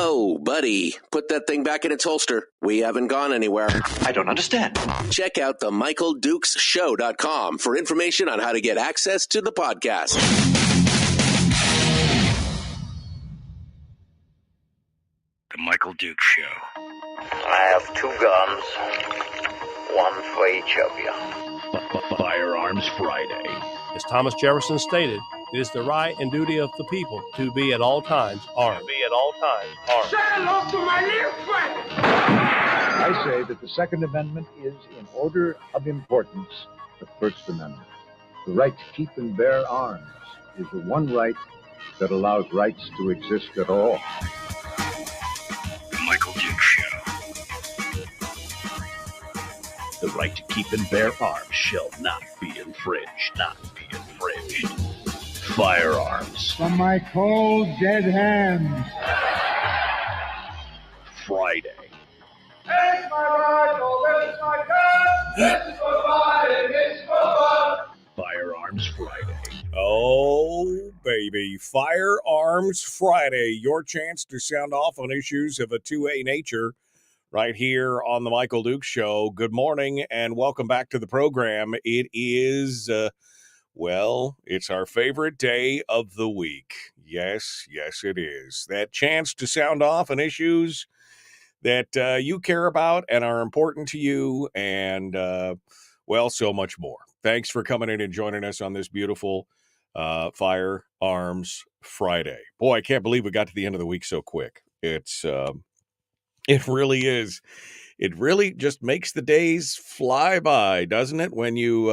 Whoa, buddy. Put that thing back in its holster. We haven't gone anywhere. I don't understand. Check out the MichaelDukesShow.com for information on how to get access to the podcast. The Michael Dukes Show. I have 2 guns, one for each of you. Firearms Friday. As Thomas Jefferson stated, it is the right and duty of the people to be at all times armed. Say hello to my little friend. I say that the Second Amendment is, in order of importance, the First Amendment. The right to keep and bear arms is the one right that allows rights to exist at all. The Michael Dukes Show. The right to keep and bear arms shall not be infringed. Firearms. From my cold, dead hands. Friday. It's my rifle, this is my gun, this is for fun, it's for fun. Firearms Friday. Oh, baby. Firearms Friday. Your chance to sound off on issues of a 2A nature right here on the Michael Dukes Show. Good morning and welcome back to the program. It is, it's our favorite day of the week. Yes, it is. That chance to sound off on issues that you care about and are important to you and, so much more. Thanks for coming in and joining us on this beautiful Firearms Friday. Boy, I can't believe we got to the end of the week so quick. It really is. It really just makes the days fly by, doesn't it? When you,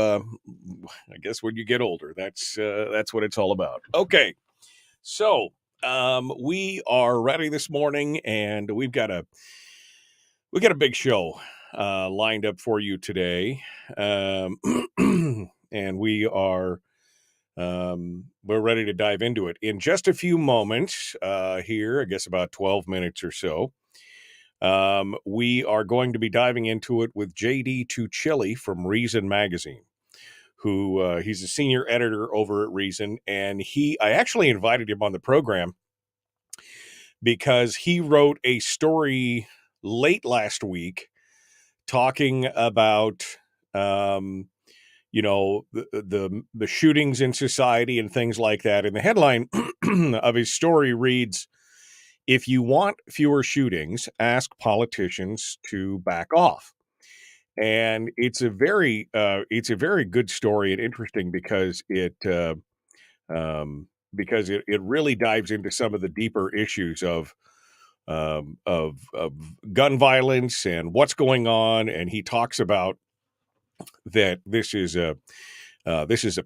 when you get older, that's what it's all about. Okay, so we are ready this morning, and we've got a big show lined up for you today, and we're ready to dive into it in just a few moments. Here, I guess about 12 minutes or so. We are going to be diving into it with JD Tuccille from Reason Magazine, who he's a senior editor over at Reason, and I actually invited him on the program because he wrote a story late last week talking about the shootings in society and things like that. And the headline of his story reads, "If you want fewer shootings, ask politicians to back off." And it's a very good story and interesting because it really dives into some of the deeper issues of gun violence and what's going on. And he talks about that this is a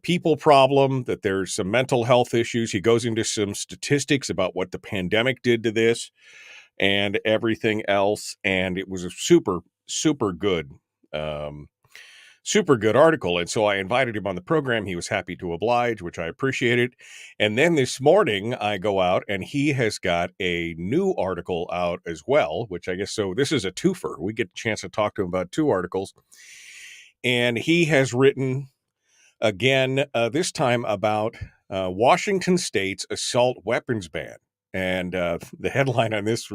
people problem, that there's some mental health issues. He goes into some statistics about what the pandemic did to this and everything else. And it was a super good article. And so I invited him on the program. He was happy to oblige, which I appreciated. And then this morning I go out and he has got a new article out as well, which I guess, so this is a twofer. We get a chance to talk to him about 2 articles. And he has written again, this time about Washington State's assault weapons ban. And the headline on this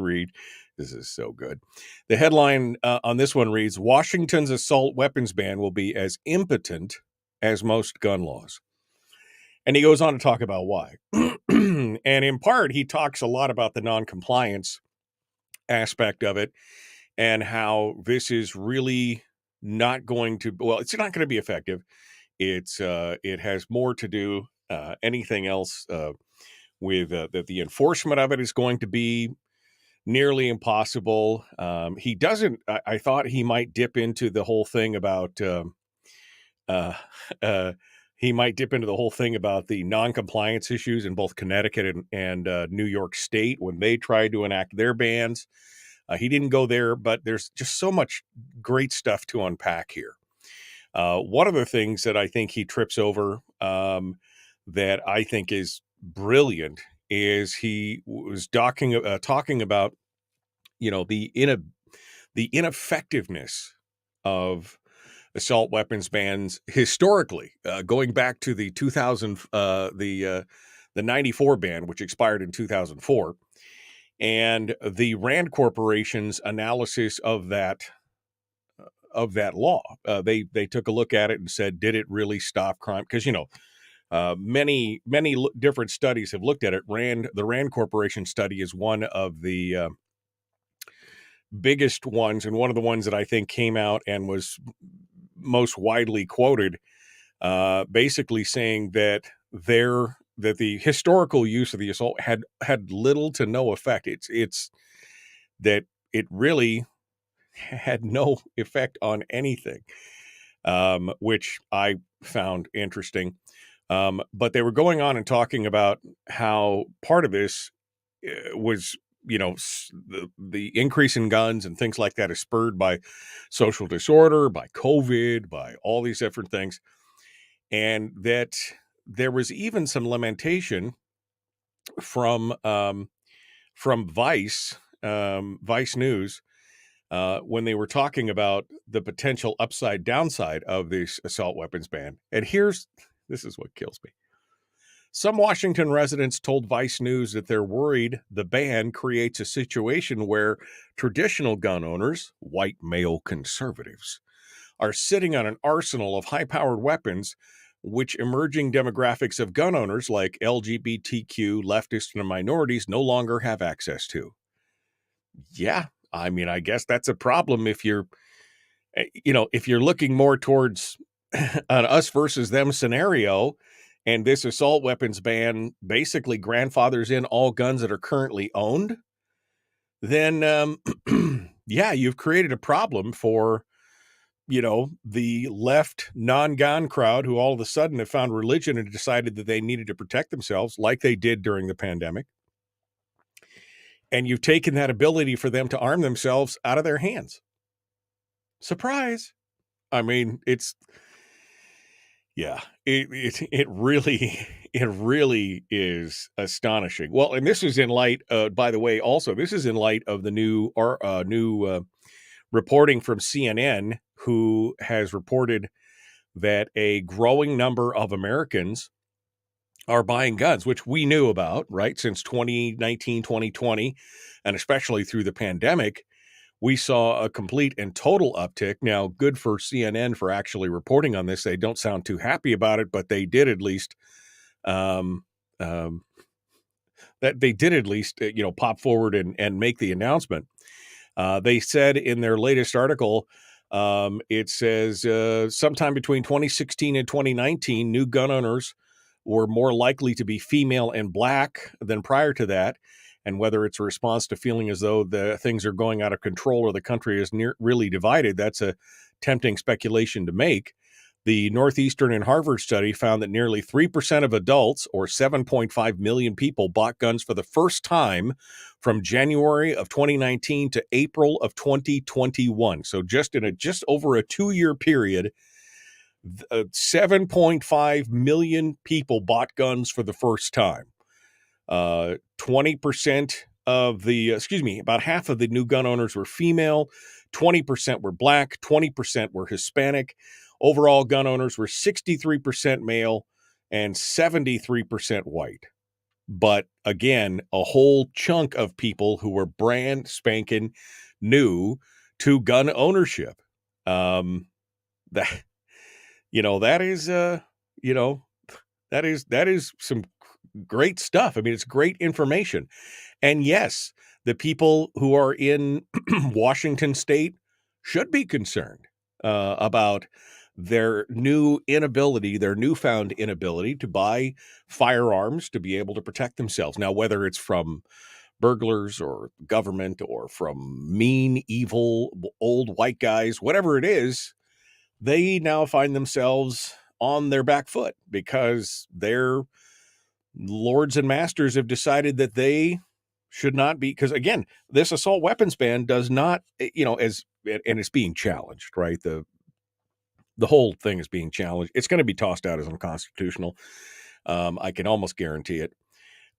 is so good. The headline on this one reads, "Washington's assault weapons ban will be as impotent as most gun laws." And he goes on to talk about why. And in part, he talks a lot about the noncompliance aspect of it and how this is really not going to, it's not going to be effective. It has more to do anything else with that the enforcement of it is going to be nearly impossible. He doesn't. I thought he might dip into the whole thing about the non-compliance issues in both Connecticut and New York State when they tried to enact their bans. He didn't go there, but there's just so much great stuff to unpack here. One of the things that I think he trips over that I think is brilliant is he was talking about, the ineffectiveness of assault weapons bans historically, going back to the 2000 the 94 ban, which expired in 2004. and the Rand Corporation's analysis of that law. They took a look at it and said, did it really stop crime? Because, many different studies have looked at it. The Rand Corporation study is one of the biggest ones, and one of the ones that I think came out and was most widely quoted, basically saying that the historical use of the assault had little to no effect. It's that it really had no effect on anything, which I found interesting. But they were going on and talking about how part of this was, the increase in guns and things like that is spurred by social disorder, by COVID, by all these different things. And that there was even some lamentation from Vice News, when they were talking about the potential upside downside of this assault weapons ban. And this is what kills me. Some Washington residents told Vice News that they're worried the ban creates a situation where traditional gun owners, white male conservatives, are sitting on an arsenal of high-powered weapons, which emerging demographics of gun owners like LGBTQ, leftists, and minorities no longer have access to. Yeah, I mean, I guess that's a problem if you're looking more towards an us versus them scenario, and this assault weapons ban basically grandfathers in all guns that are currently owned, then, yeah, you've created a problem for, the left non-gun crowd who all of a sudden have found religion and decided that they needed to protect themselves like they did during the pandemic. And you've taken that ability for them to arm themselves out of their hands. Surprise. I mean, it really is astonishing. Well, and this is in light, by the way, also, this is in light of the new reporting from CNN, who has reported that a growing number of Americans are buying guns, which we knew about, right? Since 2019, 2020, and especially through the pandemic, we saw a complete and total uptick. Now, good for CNN for actually reporting on this. They don't sound too happy about it, but they did at least, pop forward and make the announcement. They said in their latest article, it says sometime between 2016 and 2019, new gun owners were more likely to be female and black than prior to that. And whether it's a response to feeling as though the things are going out of control or the country is really divided, that's a tempting speculation to make. The Northeastern and Harvard study found that nearly 3% of adults, or 7.5 million people, bought guns for the first time from January of 2019 to April of 2021. So just over a 2-year period, 7.5 million people bought guns for the first time. 20% about half of the new gun owners were female, 20% were black, 20% were Hispanic. Overall, gun owners were 63% male and 73% white. But again, a whole chunk of people who were brand spanking new to gun ownership. That is some great stuff. I mean, it's great information. And yes, the people who are in Washington state should be concerned about their newfound inability to buy firearms to be able to protect themselves. Now, whether it's from burglars or government or from mean, evil, old white guys, whatever it is, they now find themselves on their back foot because their lords and masters have decided that they should not be, because again, this assault weapons ban does not, and it's being challenged, right? The whole thing is being challenged. It's going to be tossed out as unconstitutional. I can almost guarantee it.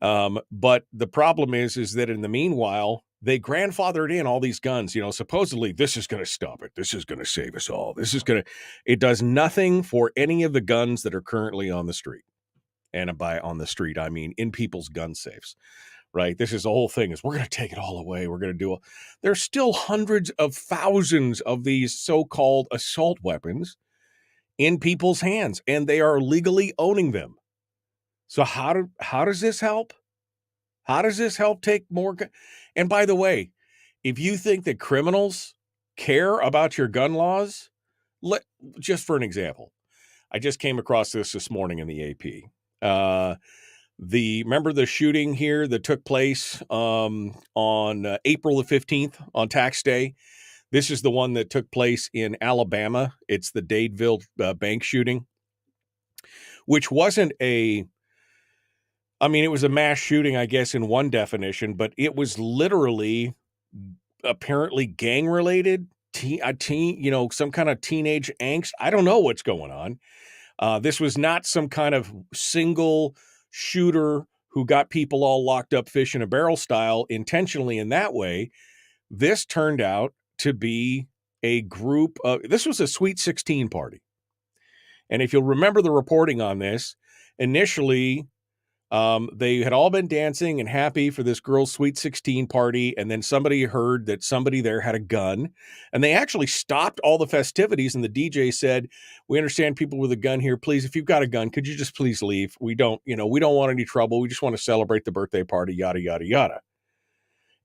But the problem is that in the meanwhile, they grandfathered in all these guns, supposedly this is going to stop it. This is going to save us all. It does nothing for any of the guns that are currently on the street. And by on the street, I mean in people's gun safes, right? This is the whole thing is we're going to take it all away. We're going to do it. There's still hundreds of thousands of these so-called assault weapons in people's hands, and they are legally owning them. So how does this help? How does this help take more? And by the way, if you think that criminals care about your gun laws, just for an example, I just came across this morning in the AP. Remember the shooting here that took place on April the 15th on tax day? This is the one that took place in Alabama. It's the Dadeville bank shooting, which wasn't it was a mass shooting, I guess, in one definition, but it was literally apparently gang related, some kind of teenage angst. I don't know what's going on. This was not some kind of single shooter who got people all locked up fish in a barrel style intentionally in that way. This turned out to be a group this was a Sweet 16 party. And if you'll remember the reporting on this, initially they had all been dancing and happy for this girl's Sweet 16 party. And then somebody heard that somebody there had a gun, and they actually stopped all the festivities. And the DJ said, "We understand people with a gun here. Please, if you've got a gun, could you just please leave? We don't want any trouble. We just want to celebrate the birthday party, yada, yada, yada."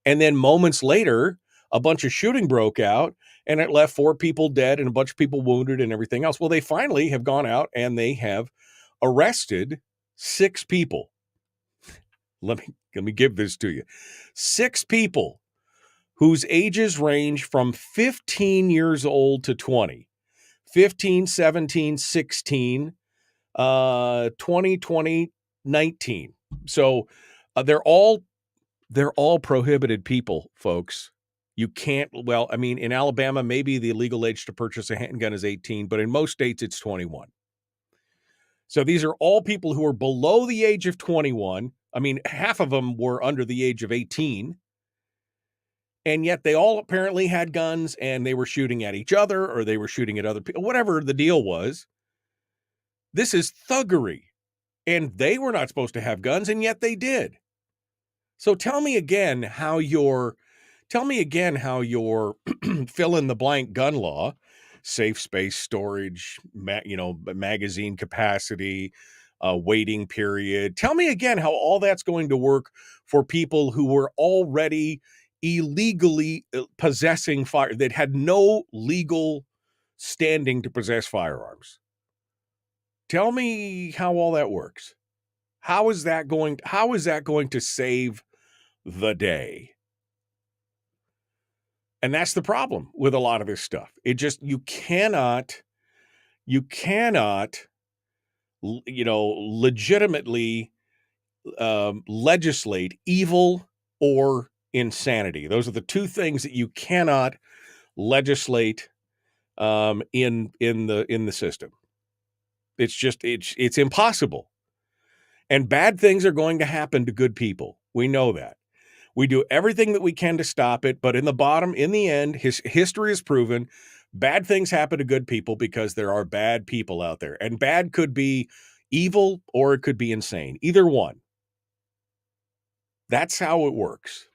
And then moments later, a bunch of shooting broke out, and it left 4 people dead and a bunch of people wounded and everything else. Well, they finally have gone out and they have arrested 6 people. Let me give this to you. 6 people whose ages range from 15 years old to 20. 15, 17, 16, 20, 20, 19. So they're all prohibited people, folks. You can't, in Alabama, maybe the legal age to purchase a handgun is 18, but in most states it's 21. So these are all people who are below the age of 21. Half of them were under the age of 18. And yet they all apparently had guns, and they were shooting at each other, or they were shooting at other people, whatever the deal was. This is thuggery. And they were not supposed to have guns, and yet they did. So tell me again how your fill in the blank gun law, safe space storage, magazine capacity, waiting period. Tell me again how all that's going to work for people who were already illegally possessing fire, that had no legal standing to possess firearms. Tell me how all that works. How is that going to save the day? And that's the problem with a lot of this stuff. It just, you cannot, legitimately legislate evil or insanity. Those are the two things that you cannot legislate in the system. It's just, it's impossible. And bad things are going to happen to good people. We know that. We do everything that we can to stop it, but in the end, history has proven bad things happen to good people because there are bad people out there. And bad could be evil or it could be insane. Either one. That's how it works.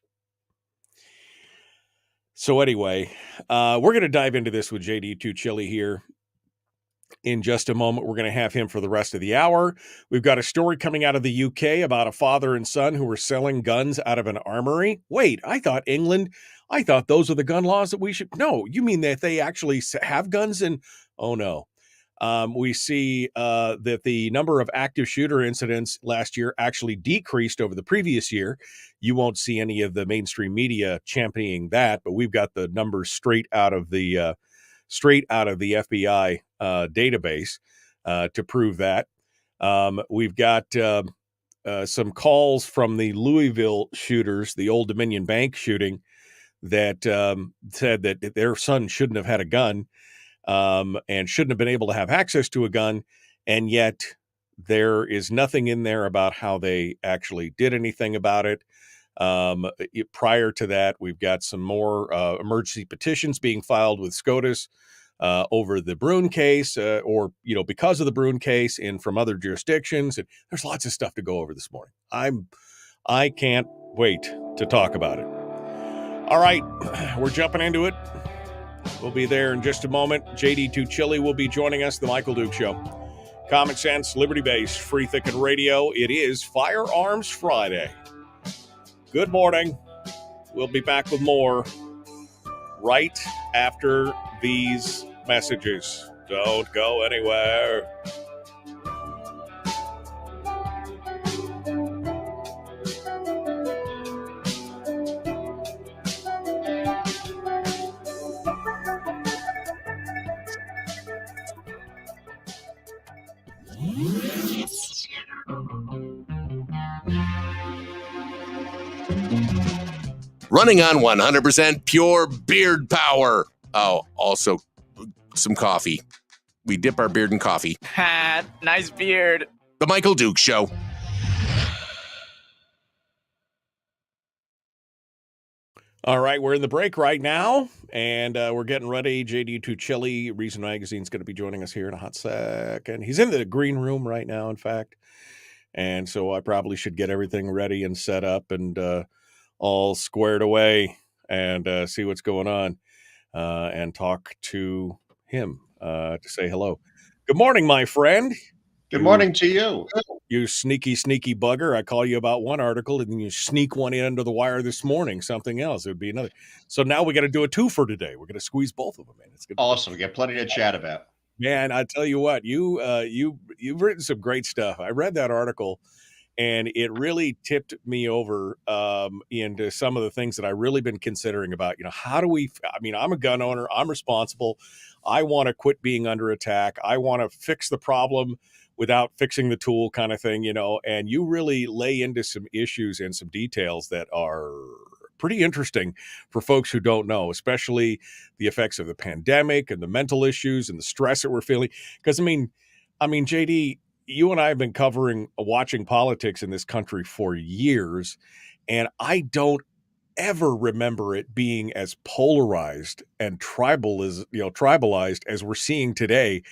So anyway, we're going to dive into this with JD Tuccille here in just a moment. We're going to have him for the rest of the hour. We've got a story coming out of the UK about a father and son who were selling guns out of an armory. Wait, I thought those are the gun laws that we should... No, you mean that they actually have guns? And oh no. We see that the number of active shooter incidents last year actually decreased over the previous year. You won't see any of the mainstream media championing that, but we've got the numbers straight out of the FBI database to prove that. We've got some calls from the Louisville shooters, the Old Dominion Bank shooting, that said that their son shouldn't have had a gun and shouldn't have been able to have access to a gun. And yet there is nothing in there about how they actually did anything about it. Prior to that, we've got some more emergency petitions being filed with SCOTUS over the Brune case, or because of the Brune case, and from other jurisdictions. And there's lots of stuff to go over this morning. I can't wait to talk about it. All right, we're jumping into it. We'll be there in just a moment. JD Tuccille will be joining us, The Michael Duke Show. Common sense, liberty-based, free-thinking radio. It is Firearms Friday. Good morning. We'll be back with more right after these messages. Don't go anywhere. Running on 100% pure beard power. Oh, also some coffee. We dip our beard in coffee. Ha, nice beard. The Michael Duke Show. All right, we're in the break right now, and we're getting ready. JD Tuccille, Reason Magazine, is going to be joining us here in a hot second. He's in the green room right now, in fact, and so I probably should get everything ready and set up and all squared away and see what's going on and talk to him to say hello. Good morning, my friend. Good morning to you. You sneaky bugger. I call you about one article and then you sneak one in under the wire this morning, something else. It would be another. So now we got to do a two for today. We're going to squeeze both of them in. It's good. Awesome. We got plenty to chat about. Man, I tell you what, you've written some great stuff. I read that article and it really tipped me over into some of the things that I've really been considering about, how do we, I'm a gun owner, I'm responsible. I want to quit being under attack. I want to fix the problem without fixing the tool kind of thing, and you really lay into some issues and some details that are pretty interesting for folks who don't know, especially the effects of the pandemic and the mental issues and the stress that we're feeling. Because JD, you and I have been watching politics in this country for years, and I don't ever remember it being as polarized and tribalized as we're seeing today.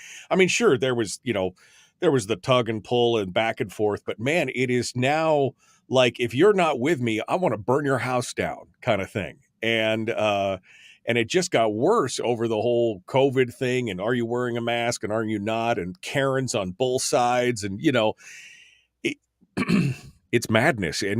Sure, there was the tug and pull and back and forth, but man, it is now like, if you're not with me, I want to burn your house down kind of thing. And it just got worse over the whole COVID thing. And are you wearing a mask and are you not? And Karen's on both sides. And, it's madness. I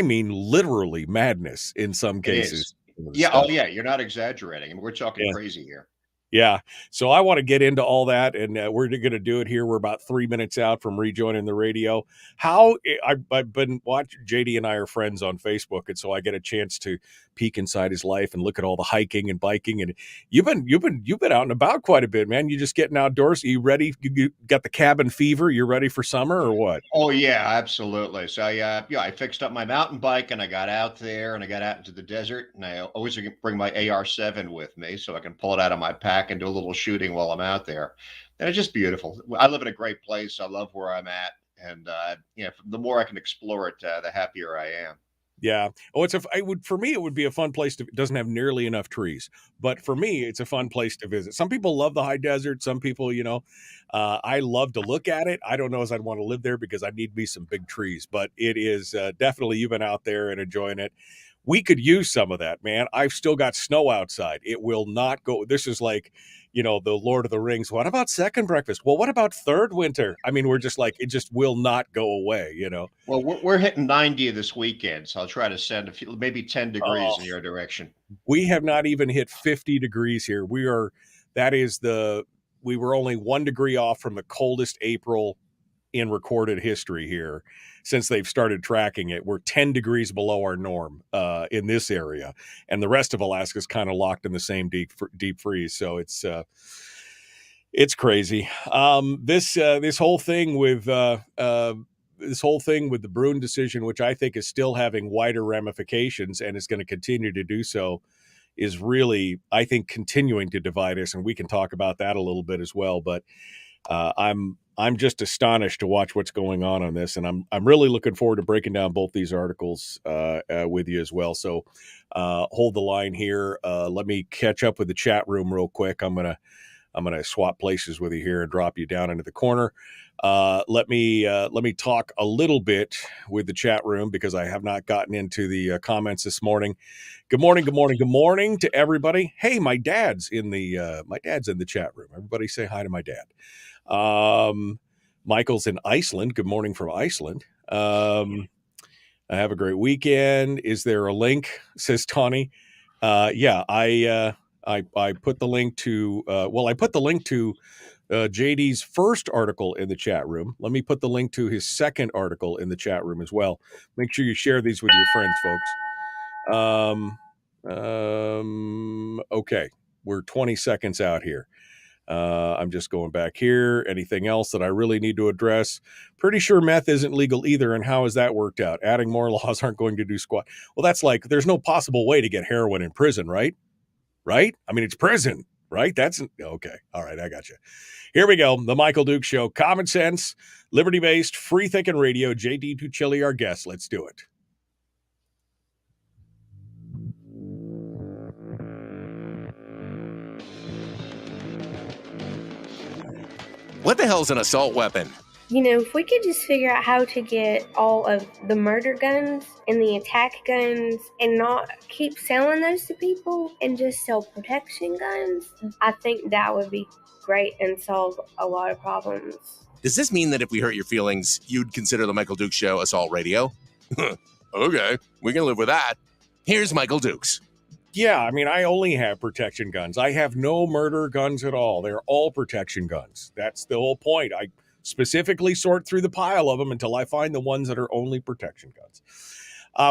mean literally madness in some cases. Yeah. Oh yeah. You're not exaggerating. We're talking crazy here. Yeah. So I want to get into all that, and we're going to do it here. We're about 3 minutes out from rejoining the radio. I've been watching, JD and I are friends on Facebook, and so I get a chance to peek inside his life and look at all the hiking and biking. And you've been out and about quite a bit, man. You just getting outdoors. Are you ready? You got the cabin fever? You're ready for summer or what? Oh yeah, absolutely. So I fixed up my mountain bike and I got out there and I got out into the desert, and I always bring my AR-7 with me so I can pull it out of my pack and do a little shooting while I'm out there. And it's just beautiful. I live in a great place. I love where I'm at. And, the more I can explore it, the happier I am. Yeah. Oh, for me, it would be a fun place it doesn't have nearly enough trees, but for me, it's a fun place to visit. Some people love the high desert. Some people, I love to look at it. I don't know as I'd want to live there because I need me some big trees, but it is definitely, you've been out there and enjoying it. We could use some of that, man. I've still got snow outside. It will not go. This is like, the Lord of the Rings. What about second breakfast? Well, what about third winter? We're just like, it just will not go away, Well, we're hitting 90 this weekend, so I'll try to send maybe 10 degrees in your direction. We have not even hit 50 degrees here. We were only 1 degree off from the coldest April in recorded history here since they've started tracking it. We're 10 degrees below our norm in this area, and the rest of Alaska is kind of locked in the same deep freeze. So it's crazy. This whole thing with the Bruin decision, which I think is still having wider ramifications and is going to continue to do so, is really, I think, continuing to divide us, and we can talk about that a little bit as well. But I'm just astonished to watch what's going on this, and I'm really looking forward to breaking down both these articles with you as well. So hold the line here. Let me catch up with the chat room real quick. I'm gonna I'm going to swap places with you here and drop you down into the corner. Let me talk a little bit with the chat room because I have not gotten into the comments this morning. Good morning to everybody. Hey, my dad's in the chat room. Everybody say hi to my dad. Michael's in Iceland. Good morning from Iceland. I have a great weekend. Is there a link? Says Tawny. Yeah, I put the link to JD's first article in the chat room. Let me put the link to his second article in the chat room as well. Make sure you share these with your friends, folks. Okay, we're 20 seconds out here. I'm just going back here. Anything else that I really need to address? Pretty sure meth isn't legal either. And how has that worked out? Adding more laws aren't going to do squat. Well, that's like, there's no possible way to get heroin in prison, right? Right? I mean, it's prison, right? That's okay. All right. I got you. Here we go. The Michael Duke Show. Common sense, liberty-based, free-thinking radio. JD Tuccille, our guest. Let's do it. What the hell is an assault weapon? You know, if we could just figure out how to get all of the murder guns and the attack guns and not keep selling those to people and just sell protection guns, I think that would be great and solve a lot of problems. Does this mean that if we hurt your feelings, you'd consider the Michael Dukes Show assault radio? Okay, we can live with that. Here's Michael Dukes. Yeah, I mean, I only have protection guns. I have no murder guns at all. They're all protection guns. That's the whole point. I specifically sort through the pile of them until I find the ones that are only protection guns.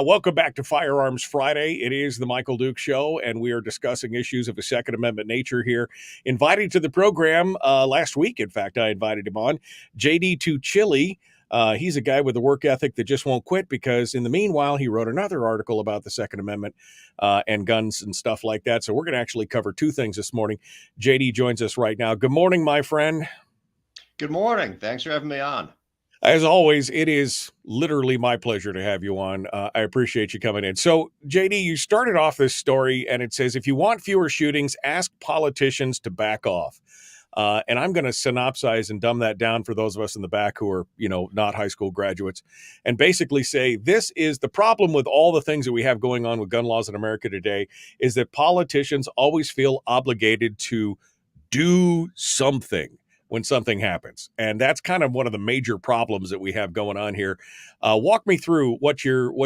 Welcome back to Firearms Friday. It is the Michael Duke Show, and we are discussing issues of a Second Amendment nature here. Invited to the program last week, in fact, I invited him on, JD Tuccille. He's a guy with a work ethic that just won't quit because in the meanwhile, he wrote another article about the Second Amendment and guns and stuff like that. So we're going to actually cover two things this morning. JD joins us right now. Good morning, my friend. Good morning. Thanks for having me on. As always, it is literally my pleasure to have you on. I appreciate you coming in. So, JD, you started off this story and it says, if you want fewer shootings, ask politicians to back off. And I'm going to synopsize and dumb that down for those of us in the back who are, not high school graduates, and basically say this is the problem with all the things that we have going on with gun laws in America today is that politicians always feel obligated to do something when something happens. And that's kind of one of the major problems that we have going on here. Walk me through what you're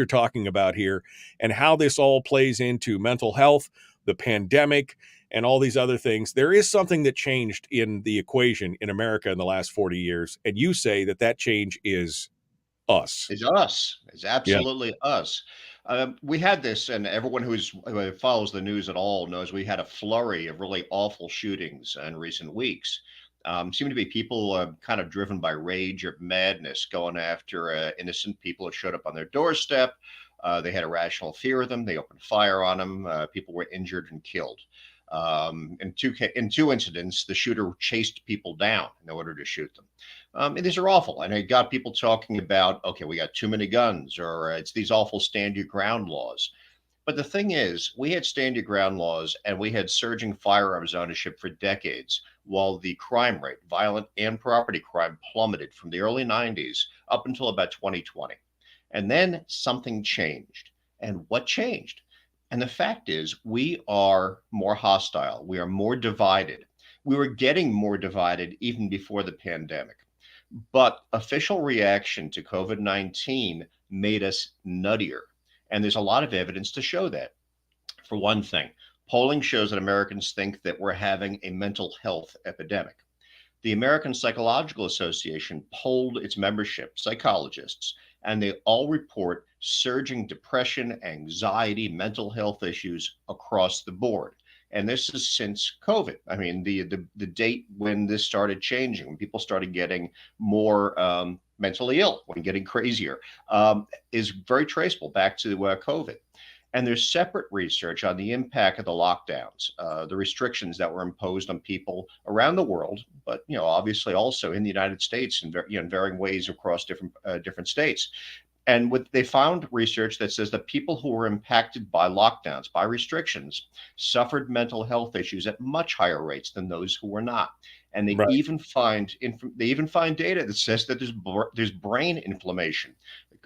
talking about here and how this all plays into mental health, the pandemic, and all these other things. There is something that changed in the equation in America in the last 40 years. And you say that change is us. It's us. It's absolutely us. We had this, and everyone who follows the news at all knows we had a flurry of really awful shootings in recent weeks. Seem to be people kind of driven by rage or madness going after innocent people who showed up on their doorstep. They had a rational fear of them. They opened fire on them. People were injured and killed. In two incidents, the shooter chased people down in order to shoot them. And these are awful. And it got people talking about, okay, we got too many guns, or it's these awful stand your ground laws. But the thing is, we had stand your ground laws and we had surging firearms ownership for decades, while the crime rate, violent and property crime, plummeted from the early 90s up until about 2020. And then something changed. And what changed? And the fact is, we are more hostile. We are more divided. We were getting more divided even before the pandemic. But official reaction to COVID-19 made us nuttier. And there's a lot of evidence to show that. For one thing, polling shows that Americans think that we're having a mental health epidemic. The American Psychological Association polled its membership, psychologists, and they all report surging depression, anxiety, mental health issues across the board. And this is since COVID. I mean, the date when this started changing, when people started getting more mentally ill, when getting crazier, is very traceable back to COVID. And there's separate research on the impact of the lockdowns, the restrictions that were imposed on people around the world, but obviously also in the United States in varying ways across different states. And what they found research that says that people who were impacted by lockdowns, by restrictions, suffered mental health issues at much higher rates than those who were not. And they Right. even find data that says that there's brain inflammation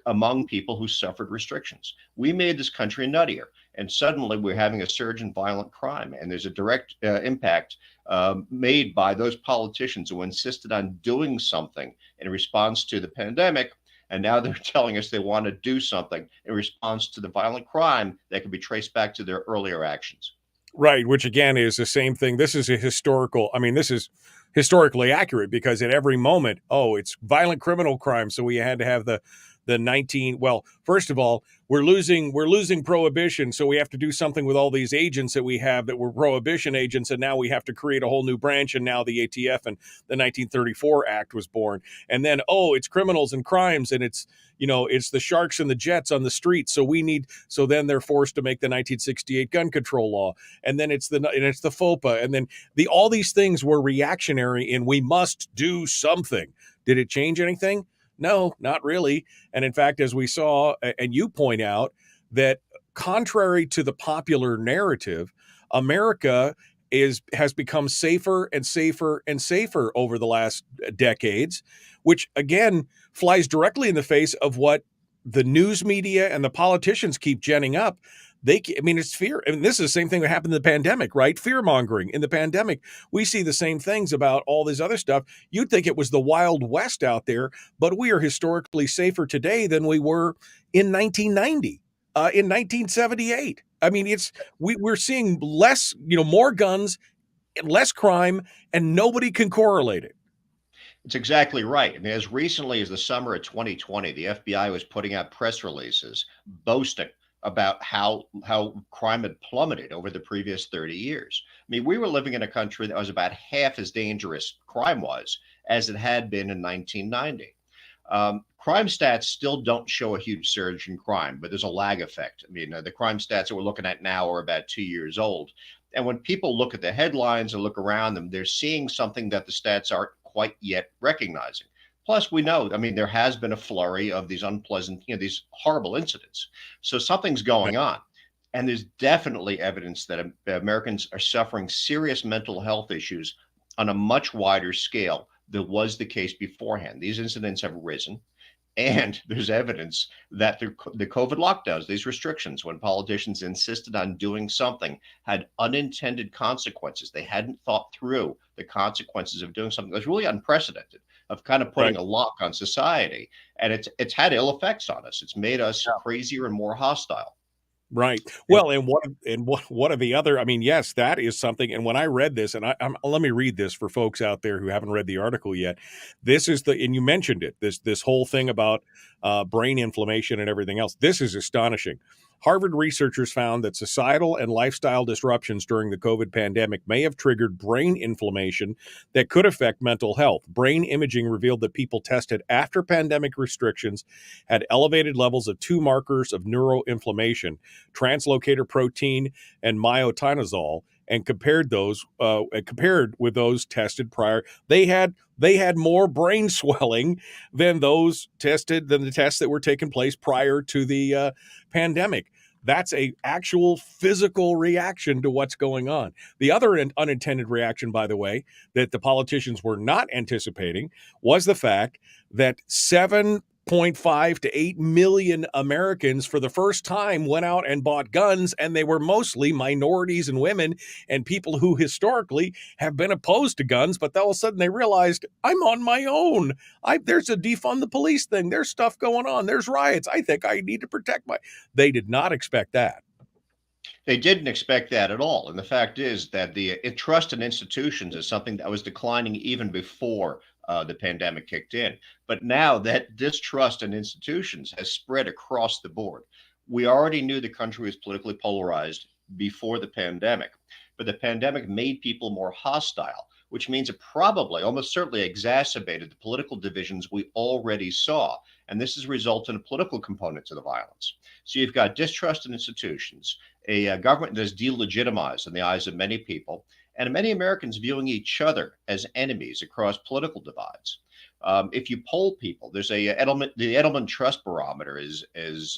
among people who suffered restrictions. We made this country nuttier, and suddenly we're having a surge in violent crime. And there's a direct impact made by those politicians who insisted on doing something in response to the pandemic. And now they're telling us they want to do something in response to the violent crime that can be traced back to their earlier actions. Right, which again is the same thing. This is this is historically accurate because at every moment, it's violent criminal crime. So we had to have the 19. Well, first of all, we're losing prohibition, so we have to do something with all these agents that we have that were prohibition agents, and now we have to create a whole new branch, and now the ATF and the 1934 Act was born. And then it's criminals and crimes, and it's the sharks and the jets on the street. So then they're forced to make the 1968 gun control law, and then it's the FOPA, and then all these things were reactionary, and we must do something. Did it change anything? No, not really. And in fact, as we saw, and you point out, that contrary to the popular narrative, America has become safer and safer and safer over the last decades, which again flies directly in the face of what the news media and the politicians keep genning up. It's fear. And this is the same thing that happened in the pandemic, right? Fear mongering. In the pandemic, we see the same things about all this other stuff. You'd think it was the Wild West out there, but we are historically safer today than we were in 1990, in 1978. We're seeing less, more guns, less crime, and nobody can correlate it. It's exactly right. And as recently as the summer of 2020, the FBI was putting out press releases boasting about how crime had plummeted over the previous 30 years. We were living in a country that was about half as dangerous crime was as it had been in 1990. Crime stats still don't show a huge surge in crime, but there's a lag effect. The crime stats that we're looking at now are about 2 years old. And when people look at the headlines and look around them, they're seeing something that the stats aren't quite yet recognizing. Plus, we know, there has been a flurry of these unpleasant, these horrible incidents. So something's going on. And there's definitely evidence that Americans are suffering serious mental health issues on a much wider scale than was the case beforehand. These incidents have risen. And there's evidence that the COVID lockdowns, these restrictions, when politicians insisted on doing something, had unintended consequences. They hadn't thought through the consequences of doing something that was really unprecedented, of kind of putting a lock on society. And it's had ill effects on us. It's made us crazier and more hostile. Right. Well, and what are the other? Yes, that is something. And when I read this, and let me read this for folks out there who haven't read the article yet. This is and you mentioned it. This whole thing about brain inflammation and everything else. This is astonishing. Harvard researchers found that societal and lifestyle disruptions during the COVID pandemic may have triggered brain inflammation that could affect mental health. Brain imaging revealed that people tested after pandemic restrictions had elevated levels of two markers of neuroinflammation, translocator protein and myotinazole, and compared with those tested prior. They had more brain swelling than the tests that were taking place prior to the pandemic. That's a actual physical reaction to what's going on. The other unintended reaction, by the way, that the politicians were not anticipating was the fact that 7.5 to 8 million Americans for the first time went out and bought guns, and they were mostly minorities and women and people who historically have been opposed to guns, but all of a sudden they realized, I'm on my own. There's a defund the police thing. There's stuff going on. There's riots. I think I need to protect They did not expect that. They didn't expect that at all. And the fact is that the trust in institutions is something that was declining even before the pandemic kicked in. But now that distrust in institutions has spread across the board. We already knew the country was politically polarized before the pandemic, but the pandemic made people more hostile, which means it probably, almost certainly, exacerbated the political divisions we already saw. And this has resulted in a political component to the violence. So you've got distrust in institutions, a government that is delegitimized in the eyes of many people, and many Americans viewing each other as enemies across political divides. If you poll people, there's the Edelman Trust Barometer is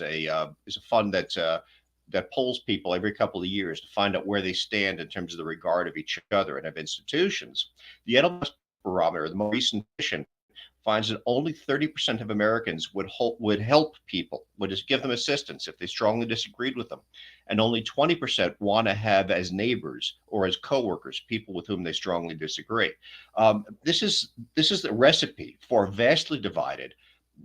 a fund that polls people every couple of years to find out where they stand in terms of the regard of each other and of institutions. The Edelman Trust Barometer, the more recent edition, finds that only 30% of Americans would help people, would just give them assistance if they strongly disagreed with them. And only 20% want to have as neighbors or as coworkers people with whom they strongly disagree. This is the recipe for a vastly divided,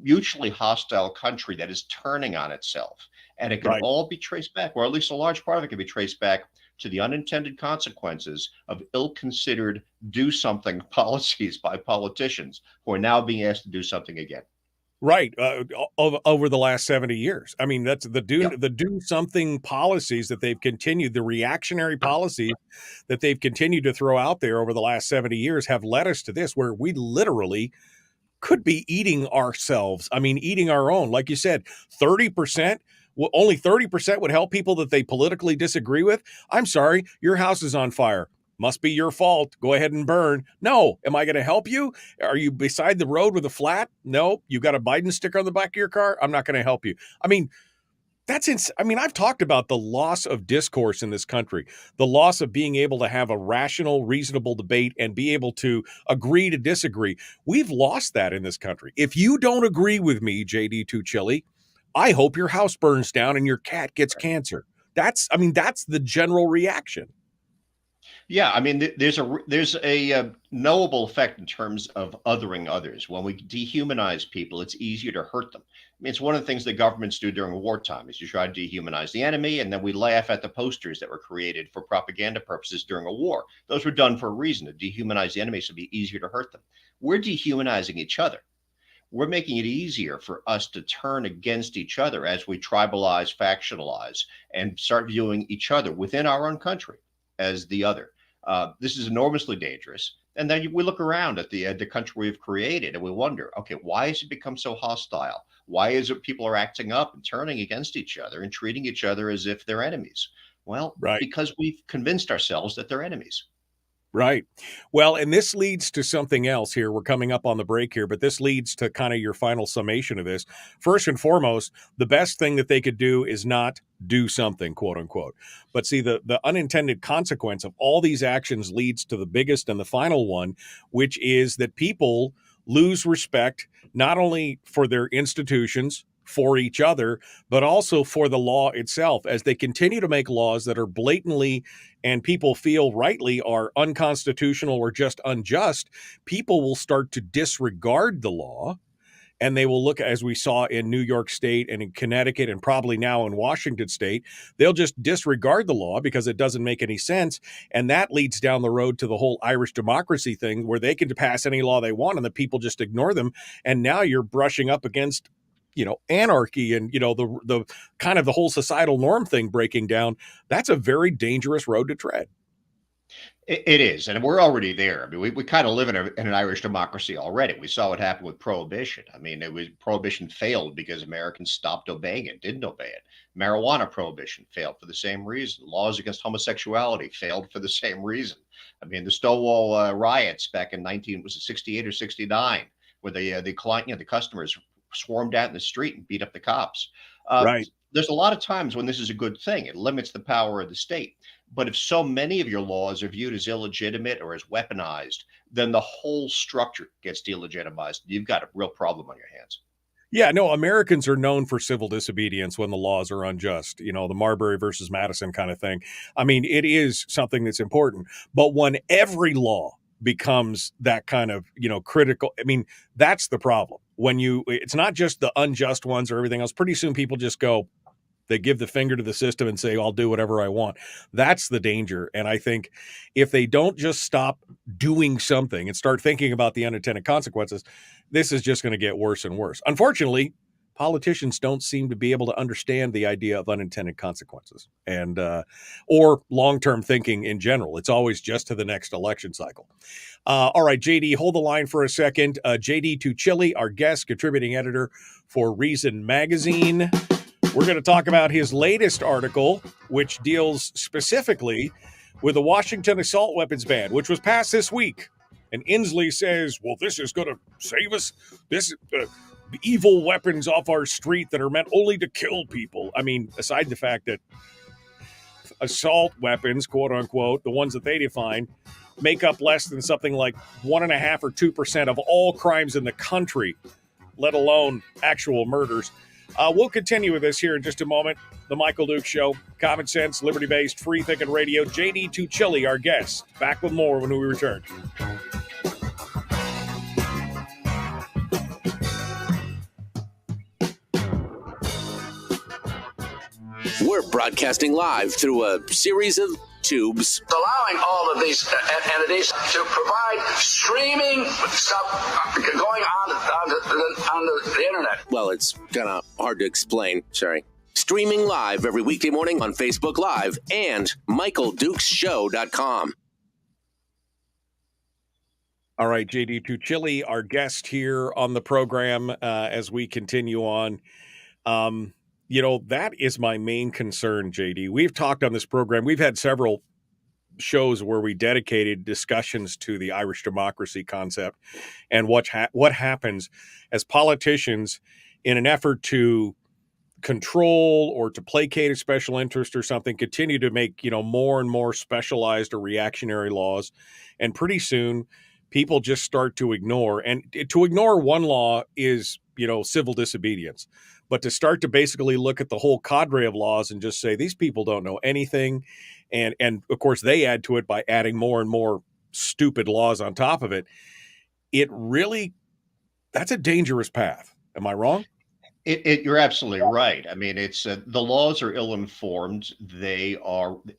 mutually hostile country that is turning on itself. And it can all be traced back, or at least a large part of it can be traced back to the unintended consequences of ill-considered do-something policies by politicians who are now being asked to do something again. Right. Over the last 70 years. I mean, that's the do something policies that they've continued, the reactionary policies that they've continued to throw out there over the last 70 years have led us to this, where we literally could be eating ourselves. I mean, eating our own. Like you said, 30%. Only 30% would help people that they politically disagree with. I'm sorry, your house is on fire. Must be your fault. Go ahead and burn. No. Am I going to help you? Are you beside the road with a flat? No. You got a Biden sticker on the back of your car? I'm not going to help you. I mean, I've talked about the loss of discourse in this country, the loss of being able to have a rational, reasonable debate and be able to agree to disagree. We've lost that in this country. If you don't agree with me, JD Tuccille, I hope your house burns down and your cat gets cancer. That's the general reaction. Yeah, I mean, there's a knowable effect in terms of othering others. When we dehumanize people, it's easier to hurt them. I mean, it's one of the things that governments do during wartime is you try to dehumanize the enemy, and then we laugh at the posters that were created for propaganda purposes during a war. Those were done for a reason, to dehumanize the enemy so it'd be easier to hurt them. We're dehumanizing each other. We're making it easier for us to turn against each other as we tribalize, factionalize, and start viewing each other within our own country as the other. This is enormously dangerous. And then we look around at the country we've created and we wonder, okay, why has it become so hostile? Why is it people are acting up and turning against each other and treating each other as if they're enemies? Well, because we've convinced ourselves that they're enemies. Right. Well, and this leads to something else here. We're coming up on the break here, but this leads to kind of your final summation of this. First and foremost, the best thing that they could do is not do something, quote unquote. But see, the unintended consequence of all these actions leads to the biggest and the final one, which is that people lose respect, not only for their institutions, for each other, but also for the law itself, as they continue to make laws that are blatantly, and people feel rightly, are unconstitutional or just unjust. People will start to disregard the law, and they will look, as we saw in New York State and in Connecticut and probably now in Washington State, they'll just disregard the law because it doesn't make any sense. And that leads down the road to the whole Irish democracy thing, where they can pass any law they want and the people just ignore them. And now you're brushing up against anarchy and, the kind of the whole societal norm thing breaking down. That's a very dangerous road to tread. It is. And we're already there. I mean, we kind of live in an Irish democracy already. We saw what happened with Prohibition. I mean, Prohibition failed because Americans stopped obeying it, didn't obey it. Marijuana Prohibition failed for the same reason. Laws against homosexuality failed for the same reason. I mean, the Stonewall riots back in 68 or 69, where the customers swarmed out in the street and beat up the cops. There's a lot of times when this is a good thing. It limits the power of the state. But if so many of your laws are viewed as illegitimate or as weaponized, then the whole structure gets delegitimized. You've got a real problem on your hands. Yeah, no, Americans are known for civil disobedience when the laws are unjust, the Marbury versus Madison kind of thing. I mean, it is something that's important. But when every law becomes that kind of, critical, I mean, that's the problem. It's not just the unjust ones or everything else. Pretty soon people just go, they give the finger to the system and say, I'll do whatever I want. That's the danger. And I think if they don't just stop doing something and start thinking about the unintended consequences, this is just going to get worse and worse. Unfortunately, politicians don't seem to be able to understand the idea of unintended consequences and or long-term thinking in general. It's always just to the next election cycle. All right, JD, hold the line for a second. JD Tuccille, our guest, contributing editor for Reason Magazine. We're going to talk about his latest article, which deals specifically with the Washington assault weapons ban, which was passed this week. And Inslee says, well, this is going to save us. This evil weapons off our street that are meant only to kill people. I mean, aside the fact that assault weapons, quote unquote, the ones that they define, make up less than something like 1.5% or 2% of all crimes in the country, let alone actual murders. We'll continue with this here in just a moment. The Michael Dukes Show, common sense, liberty-based, free-thinking radio. JD Tuccille, our guest. Back with more when we return. We're broadcasting live through a series of tubes. Allowing all of these entities to provide streaming stuff going on the internet. Well, it's kind of hard to explain. Sorry. Streaming live every weekday morning on Facebook Live and MichaelDukesShow.com. All right, JD Tuccille, our guest here on the program as we continue on. That is my main concern, JD. We've talked on this program. We've had several shows where we dedicated discussions to the Irish democracy concept and what happens as politicians in an effort to control or to placate a special interest or something, continue to make, more and more specialized or reactionary laws. And pretty soon people just start to ignore. And to ignore one law is, civil disobedience. But to start to basically look at the whole cadre of laws and just say, these people don't know anything. And of course, they add to it by adding more and more stupid laws on top of it. That's a dangerous path. Am I wrong? You're absolutely right. I mean, it's the laws are ill-informed. They're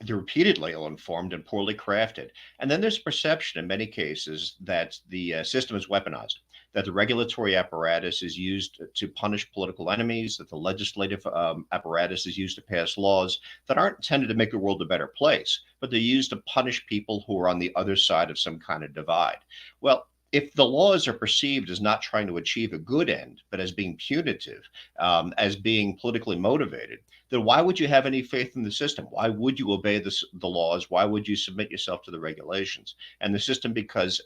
repeatedly ill-informed and poorly crafted. And then there's perception in many cases that the system is weaponized, that the regulatory apparatus is used to punish political enemies, that the legislative apparatus is used to pass laws that aren't intended to make the world a better place, but they're used to punish people who are on the other side of some kind of divide. Well, if the laws are perceived as not trying to achieve a good end, but as being punitive, as being politically motivated, then why would you have any faith in the system? Why would you obey the laws? Why would you submit yourself to the regulations? And the system becomes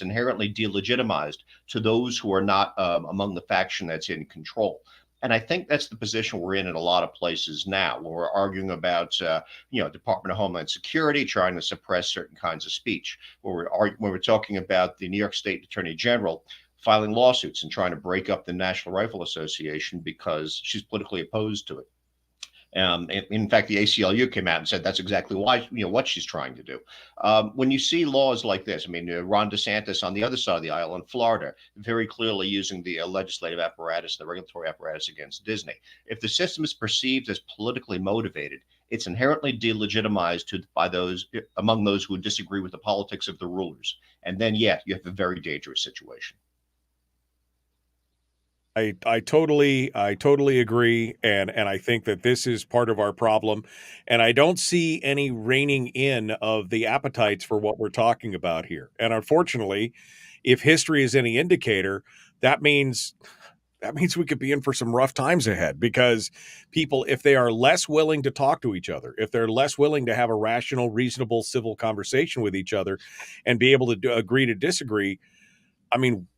inherently delegitimized to those who are not among the faction that's in control. And I think that's the position we're in a lot of places now, when we're arguing about, Department of Homeland Security trying to suppress certain kinds of speech, when we're talking about the New York State Attorney General filing lawsuits and trying to break up the National Rifle Association because she's politically opposed to it. In fact, the ACLU came out and said that's exactly why, what she's trying to do. When you see laws like this, I mean, Ron DeSantis on the other side of the aisle in Florida, very clearly using the legislative apparatus, the regulatory apparatus against Disney. If the system is perceived as politically motivated, it's inherently delegitimized by those among those who disagree with the politics of the rulers. And then, you have a very dangerous situation. I totally agree, and I think that this is part of our problem, and I don't see any reining in of the appetites for what we're talking about here. And unfortunately, if history is any indicator, that means we could be in for some rough times ahead, because people, if they are less willing to talk to each other, if they're less willing to have a rational, reasonable, civil conversation with each other and be able to agree to disagree, I mean,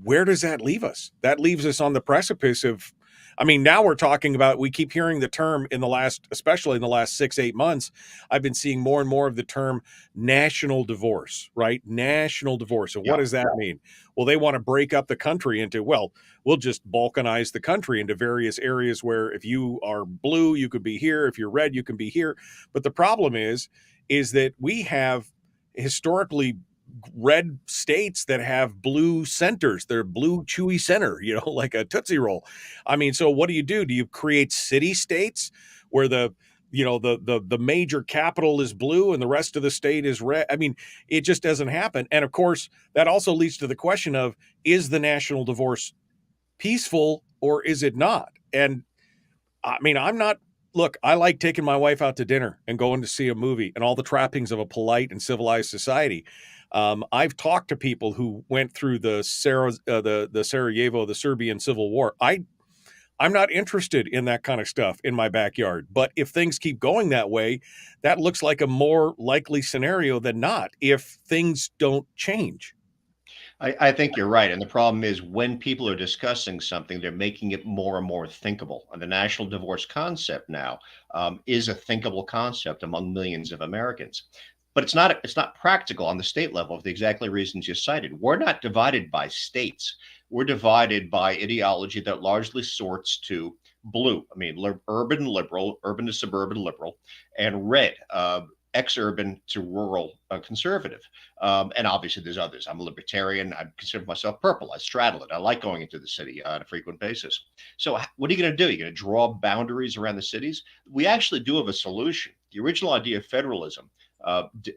where does that leave us? That leaves us on the precipice of, now we're talking about, we keep hearing the term especially in the last 6-8 months, I've been seeing more and more of the term national divorce, right? National divorce. And what does that mean? Well, they want to break up the country into, we'll just balkanize the country into various areas where if you are blue, you could be here. If you're red, you can be here. But the problem is that we have historically red states that have blue centers. They're blue chewy center, like a Tootsie Roll. So what do? Do you create city states where the major capital is blue and the rest of the state is red? It just doesn't happen. And of course, that also leads to the question of, is the national divorce peaceful or is it not? And look, I like taking my wife out to dinner and going to see a movie and all the trappings of a polite and civilized society. I've talked to people who went through the Sarajevo, the Serbian Civil War. I'm not interested in that kind of stuff in my backyard. But if things keep going that way, that looks like a more likely scenario than not if things don't change. I think you're right. And the problem is when people are discussing something, they're making it more and more thinkable. And the national divorce concept now is a thinkable concept among millions of Americans. But it's not practical on the state level for the exactly reasons you cited. We're not divided by states. We're divided by ideology that largely sorts to blue. I mean, urban liberal, urban to suburban liberal, and red, ex-urban to rural conservative. And obviously there's others. I'm a libertarian. I consider myself purple. I straddle it. I like going into the city on a frequent basis. So what are you going to do? You're going to draw boundaries around the cities? We actually do have a solution. The original idea of federalism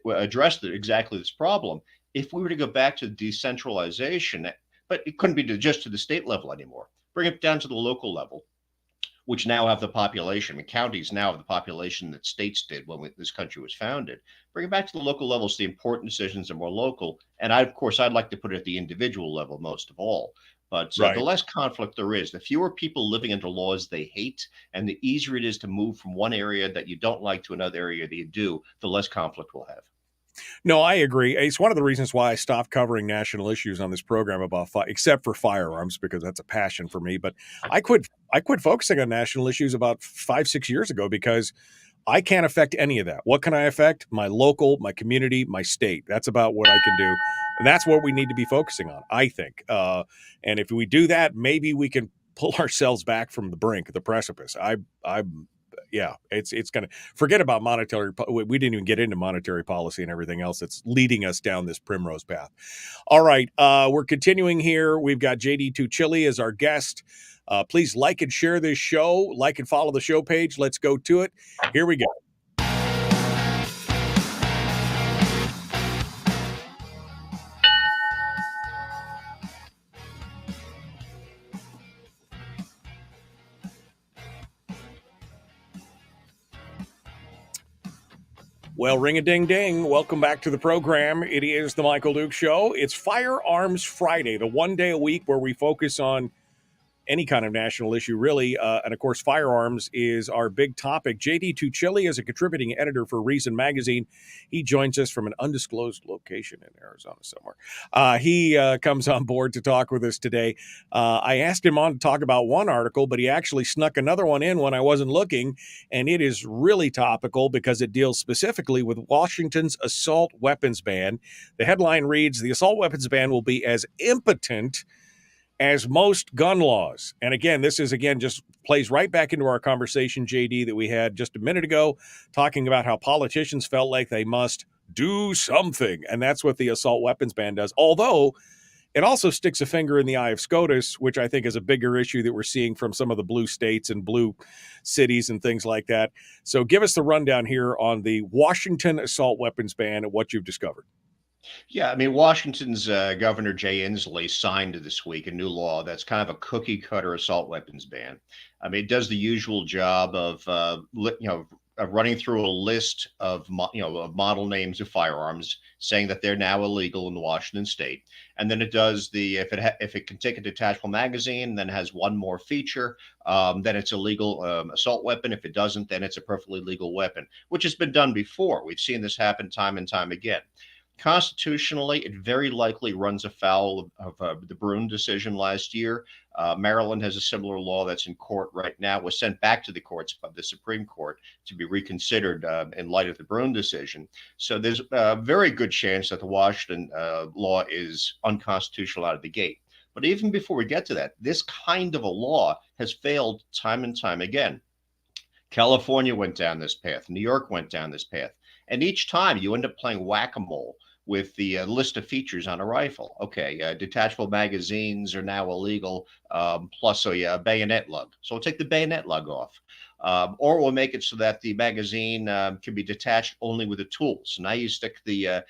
addressed exactly this problem. If we were to go back to decentralization, but it couldn't be just to the state level anymore, bring it down to the local level, which now have the population, and counties now have the population that states did when this country was founded. Bring it back to the local level so the important decisions are more local. And of course, I'd like to put it at the individual level most of all. But Right. the less conflict there is, the fewer people living under laws they hate, and the easier it is to move from one area that you don't like to another area that you do, the less conflict we'll have. No, I agree. It's one of the reasons why I stopped covering national issues on this program except for firearms, because that's a passion for me. But I quit focusing on national issues about 5-6 years ago because I can't affect any of that. What can I affect? My local, my community, my state. That's about what I can do. And that's what we need to be focusing on, I think. And if we do that, maybe we can pull ourselves back from the brink, the precipice. Yeah, it's going to forget about monetary. We didn't even get into monetary policy and everything else that's leading us down this primrose path. All right, we're continuing here. We've got JD Tuccille as our guest. Please like and share this show. Like and follow the show page. Let's go to it. Here we go. Well, ring-a-ding-ding. Welcome back to the program. It is the Michael Duke Show. It's Firearms Friday, the one day a week where we focus on any kind of national issue, really. And, of course, firearms is our big topic. JD Tuccille is a contributing editor for Reason Magazine. He joins us from an undisclosed location in Arizona somewhere. He comes on board to talk with us today. I asked him on to talk about one article, but he actually snuck another one in when I wasn't looking, and it is really topical because it deals specifically with Washington's assault weapons ban. The headline reads, "The assault weapons ban will be as impotent as most gun laws." And again, this just plays right back into our conversation, JD, that we had just a minute ago, talking about how politicians felt like they must do something. And that's what the assault weapons ban does. Although it also sticks a finger in the eye of SCOTUS, which I think is a bigger issue that we're seeing from some of the blue states and blue cities and things like that. So give us the rundown here on the Washington assault weapons ban and what you've discovered. Yeah, I mean, Washington's Governor Jay Inslee signed this week a new law that's kind of a cookie cutter assault weapons ban. I mean, it does the usual job of running through a list of of model names of firearms, saying that they're now illegal in Washington State, and then it does if it can take a detachable magazine, then has one more feature, then it's a legal assault weapon. If it doesn't, then it's a perfectly legal weapon, which has been done before. We've seen this happen time and time again. Constitutionally, it very likely runs afoul of the Brune decision last year. Maryland has a similar law that's in court right now, was sent back to the courts by the Supreme Court to be reconsidered in light of the Brune decision. So there's a very good chance that the Washington law is unconstitutional out of the gate. But even before we get to that, this kind of a law has failed time and time again. California went down this path. New York went down this path. And each time you end up playing whack-a-mole with the list of features on a rifle. Okay, detachable magazines are now illegal, plus a bayonet lug. So we'll take the bayonet lug off. Or we'll make it so that the magazine can be detached only with a tool. So now you stick the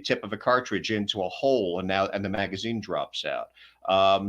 tip of a cartridge into a hole, and the magazine drops out.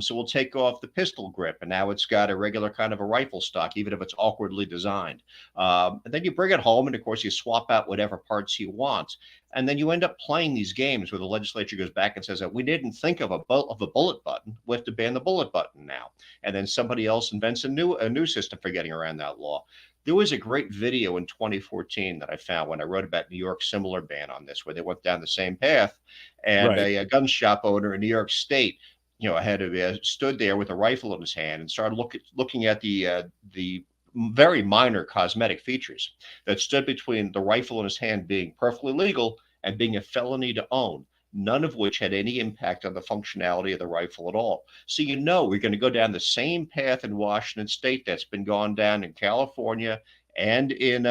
So we'll take off the pistol grip, and now it's got a regular kind of a rifle stock, even if it's awkwardly designed. And then you bring it home, and of course you swap out whatever parts you want. And then you end up playing these games where the legislature goes back and says that we didn't think of a bullet button. We have to ban the bullet button now. And then somebody else invents a new system for getting around that law. There was a great video in 2014 that I found when I wrote about New York's similar ban on this, where they went down the same path, and Right. a gun shop owner in New York State, had stood there with a rifle in his hand and started looking at the very minor cosmetic features that stood between the rifle in his hand being perfectly legal and being a felony to own, none of which had any impact on the functionality of the rifle at all. So we're going to go down the same path in Washington State that's been gone down in California and in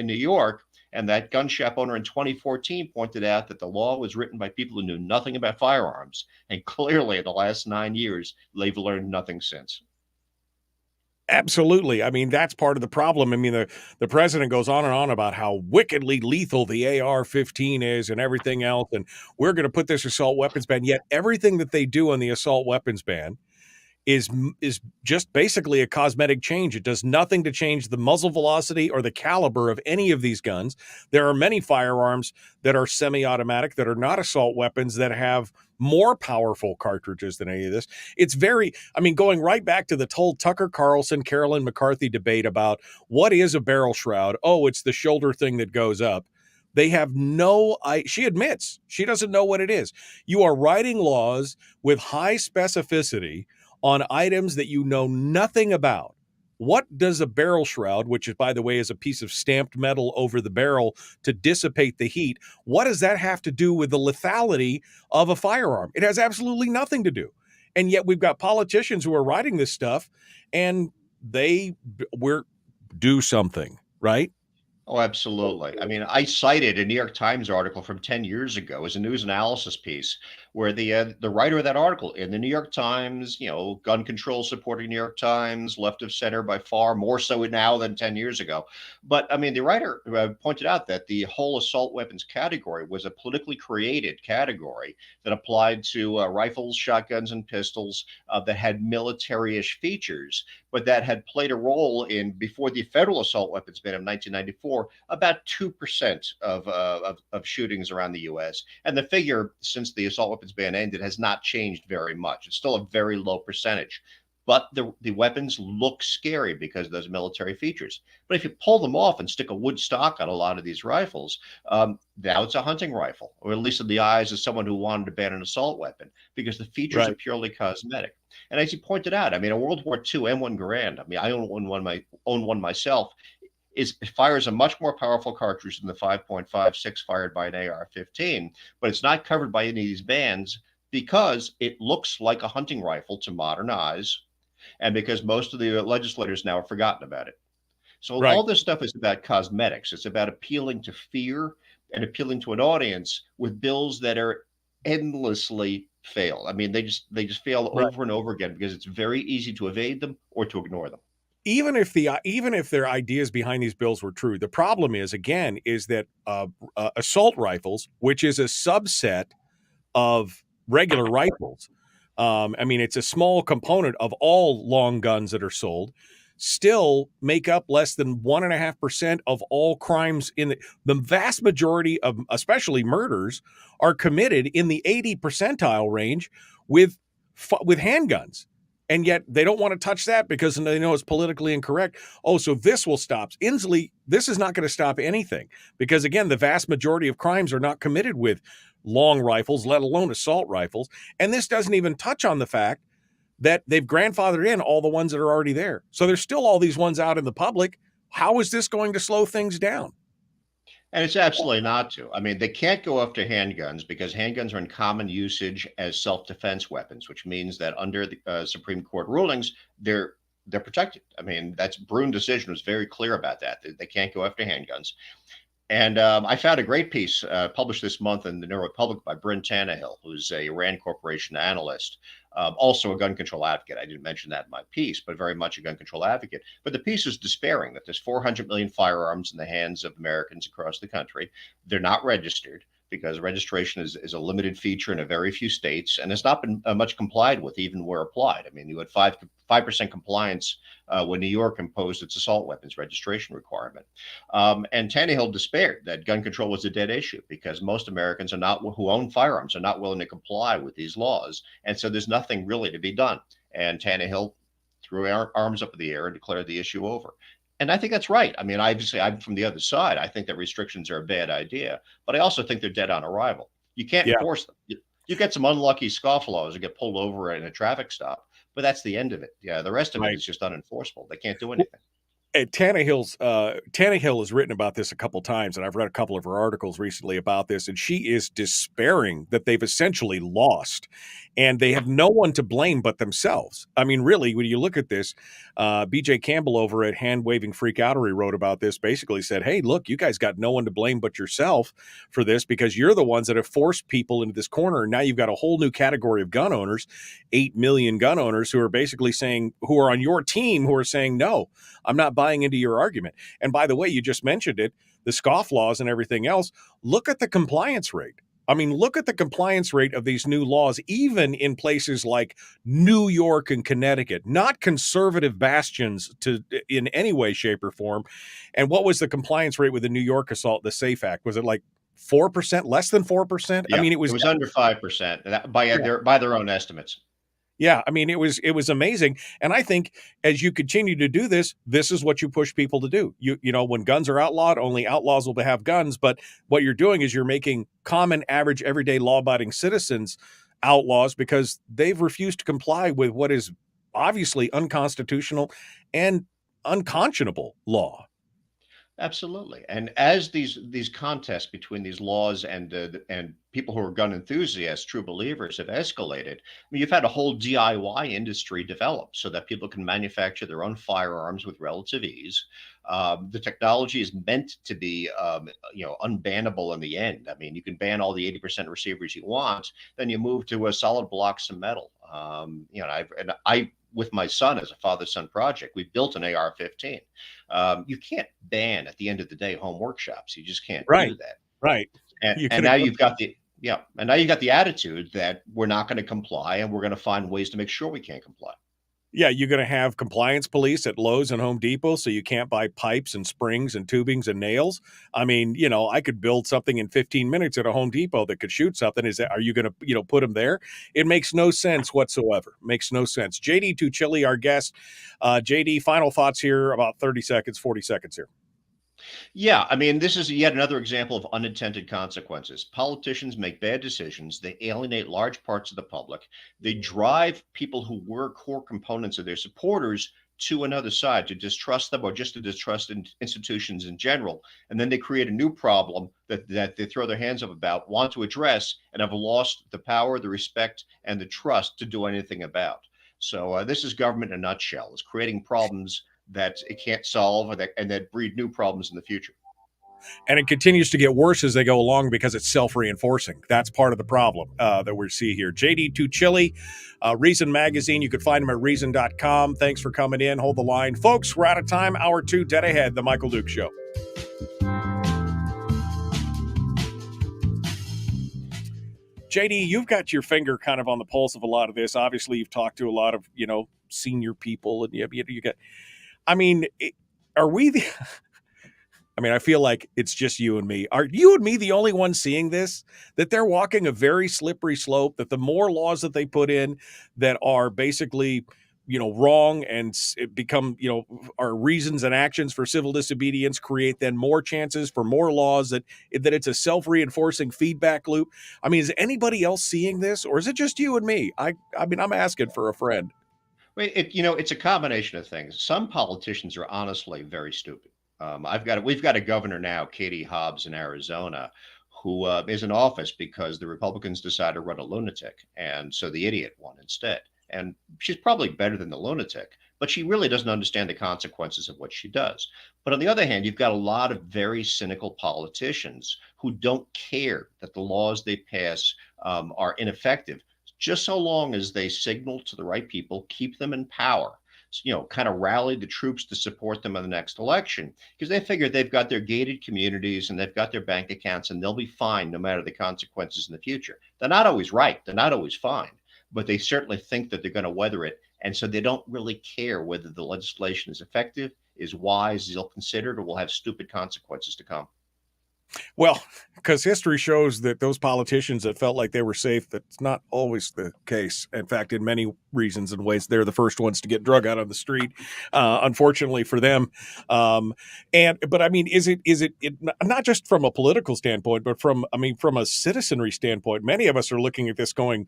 New York. And that gun shop owner in 2014 pointed out that the law was written by people who knew nothing about firearms. And clearly, in the last 9 years, they've learned nothing since. Absolutely. I mean, that's part of the problem. I mean, the president goes on and on about how wickedly lethal the AR-15 is and everything else, and we're going to put this assault weapons ban. Yet everything that they do on the assault weapons ban is just basically a cosmetic change. It does nothing to change the muzzle velocity or the caliber of any of these guns. There are many firearms that are semi-automatic that are not assault weapons that have more powerful cartridges than any of this. It's going right back to the whole Tucker Carlson, Carolyn McCarthy debate about what is a barrel shroud. Oh, it's the shoulder thing that goes up. They have she admits she doesn't know what it is. You are writing laws with high specificity on items that you know nothing about. What does a barrel shroud, which is, by the way, is a piece of stamped metal over the barrel to dissipate the heat, what does that have to do with the lethality of a firearm? It has absolutely nothing to do. And yet we've got politicians who are writing this stuff, and we're do something, right? Oh, absolutely. I mean, I cited a New York Times article from 10 years ago as a news analysis piece where the writer of that article in the New York Times, gun control supporting New York Times, left of center by far, more so now than 10 years ago. But I mean, the writer pointed out that the whole assault weapons category was a politically created category that applied to rifles, shotguns, and pistols that had military-ish features, but that had played a role in, before the federal assault weapons ban of 1994, about 2% of shootings around the U.S. And the figure since the assault weapons ban ended has not changed very much. It's still a very low percentage. But the weapons look scary because of those military features. But if you pull them off and stick a wood stock on a lot of these rifles, now it's a hunting rifle, or at least in the eyes of someone who wanted to ban an assault weapon, because the features are purely cosmetic. And as you pointed out, I mean, a World War II M1 Garand, I mean, I own one myself, it fires a much more powerful cartridge than the 5.56 fired by an AR-15, but it's not covered by any of these bans because it looks like a hunting rifle to modern eyes, and because most of the legislators now have forgotten about it. So all this stuff is about cosmetics. It's about appealing to fear and appealing to an audience with bills that are endlessly fail. I mean, they just fail over and over again because it's very easy to evade them or to ignore them. Even if their ideas behind these bills were true, the problem is that assault rifles, which is a subset of regular rifles, I mean, it's a small component of all long guns that are sold, still make up less than 1.5% of all crimes. The vast majority of, especially murders, are committed in the 80 percentile range with handguns. And yet they don't want to touch that because they know it's politically incorrect. Oh, so this will stop. Inslee, this is not going to stop anything because, again, the vast majority of crimes are not committed with long rifles, let alone assault rifles. And this doesn't even touch on the fact that they've grandfathered in all the ones that are already there. So there's still all these ones out in the public. How is this going to slow things down? And it's absolutely not to. I mean, they can't go after handguns because handguns are in common usage as self-defense weapons, which means that under the Supreme Court rulings, they're protected. I mean, that's Brune decision was very clear about that. They can't go after handguns. And I found a great piece published this month in the New Republic by Bryn Tannehill, who's a Rand Corporation analyst, also a gun control advocate. I didn't mention that in my piece, but very much a gun control advocate. But the piece is despairing that there's 400 million firearms in the hands of Americans across the country. They're not registered because registration is a limited feature in a very few states and has not been much complied with, even where applied. I mean, you had 5% compliance when New York imposed its assault weapons registration requirement. And Tannehill despaired that gun control was a dead issue because most Americans who own firearms are not willing to comply with these laws. And so there's nothing really to be done. And Tannehill threw our arms up in the air and declared the issue over. And I think that's right. I mean, obviously, I'm from the other side. I think that restrictions are a bad idea, but I also think they're dead on arrival. You can't Yeah. enforce them. You get some unlucky scofflaws who get pulled over in a traffic stop, but that's the end of it. Yeah, the rest of it Right. is just unenforceable. They can't do anything. Tannehill has written about this a couple times, and I've read a couple of her articles recently about this, and she is despairing that they've essentially lost, and they have no one to blame but themselves. I mean, really, when you look at this, BJ Campbell over at Hand Waving Freakoutery wrote about this, basically said, hey, look, you guys got no one to blame but yourself for this because you're the ones that have forced people into this corner, and now you've got a whole new category of gun owners, 8 million gun owners who are basically saying, who are on your team, who are saying, no, I'm not buying into your argument. And by the way, you just mentioned it, the scofflaws and everything else. Look at the compliance rate. I mean, look at the compliance rate of these new laws, even in places like New York and Connecticut, not conservative bastions in any way, shape, or form. And what was the compliance rate with the New York assault, the SAFE Act? Was it like 4%, less than 4%? Yeah, I mean, it was under 5% by their own estimates. Yeah, I mean, it was amazing. And I think as you continue to do this, this is what you push people to do. You know, when guns are outlawed, only outlaws will have guns. But what you're doing is you're making common, average, everyday law-abiding citizens outlaws because they've refused to comply with what is obviously unconstitutional and unconscionable law. Absolutely. And as these contests between these laws and people who are gun enthusiasts, true believers, have escalated, I mean, you've had a whole DIY industry develop so that people can manufacture their own firearms with relative ease. The technology is meant to be, unbannable in the end. I mean, you can ban all the 80% receivers you want, then you move to a solid blocks of metal. I with my son as a father-son project, we built an AR-15. You can't ban at the end of the day home workshops. You just can't do that. Right. And now you've got the attitude that we're not going to comply and we're going to find ways to make sure we can't comply. Yeah, you're going to have compliance police at Lowe's and Home Depot so you can't buy pipes and springs and tubings and nails. I mean, I could build something in 15 minutes at a Home Depot that could shoot something. Are you going to, put them there? It makes no sense whatsoever. Makes no sense. JD Tuccille, our guest. JD, final thoughts here, about 30 seconds, 40 seconds here. Yeah, I mean, this is yet another example of unintended consequences. Politicians make bad decisions. They alienate large parts of the public. They drive people who were core components of their supporters to another side, to distrust them or just to distrust institutions in general. And then they create a new problem that they throw their hands up about, want to address, and have lost the power, the respect, and the trust to do anything about. So this is government in a nutshell. It's creating problems that it can't solve and that breed new problems in the future. And it continues to get worse as they go along because it's self-reinforcing. That's part of the problem that we see here. JD Tuccille, Reason Magazine. You can find him at reason.com. Thanks for coming in. Hold the line. Folks, we're out of time. Hour 2, dead ahead. The Michael Dukes Show. JD, you've got your finger kind of on the pulse of a lot of this. Obviously, you've talked to a lot of, senior people. And you got... I mean, are we the... I mean, I feel like it's just you and me. Are you and me the only ones seeing this? That they're walking a very slippery slope, that the more laws that they put in that are basically, wrong and become, are reasons and actions for civil disobedience, create then more chances for more laws, that it's a self-reinforcing feedback loop. I mean, is anybody else seeing this, or is it just you and me? I mean, I'm asking for a friend. It's a combination of things. Some politicians are honestly very stupid. We've got a governor now, Katie Hobbs in Arizona, who is in office because the Republicans decided to run a lunatic, and so the idiot won instead. And she's probably better than the lunatic, but she really doesn't understand the consequences of what she does. But on the other hand, you've got a lot of very cynical politicians who don't care that the laws they pass are ineffective, just so long as they signal to the right people, keep them in power, kind of rally the troops to support them in the next election, because they figure they've got their gated communities and they've got their bank accounts and they'll be fine no matter the consequences in the future. They're not always right. They're not always fine, but they certainly think that they're going to weather it. And so they don't really care whether the legislation is effective, is wise, is ill-considered, or will have stupid consequences to come. Well, because history shows that those politicians that felt like they were safe, that's not always the case. In fact, in many reasons and ways, they're the first ones to get drug out on the street, unfortunately for them. But I mean, is it not just from a political standpoint, but from a citizenry standpoint? Many of us are looking at this going,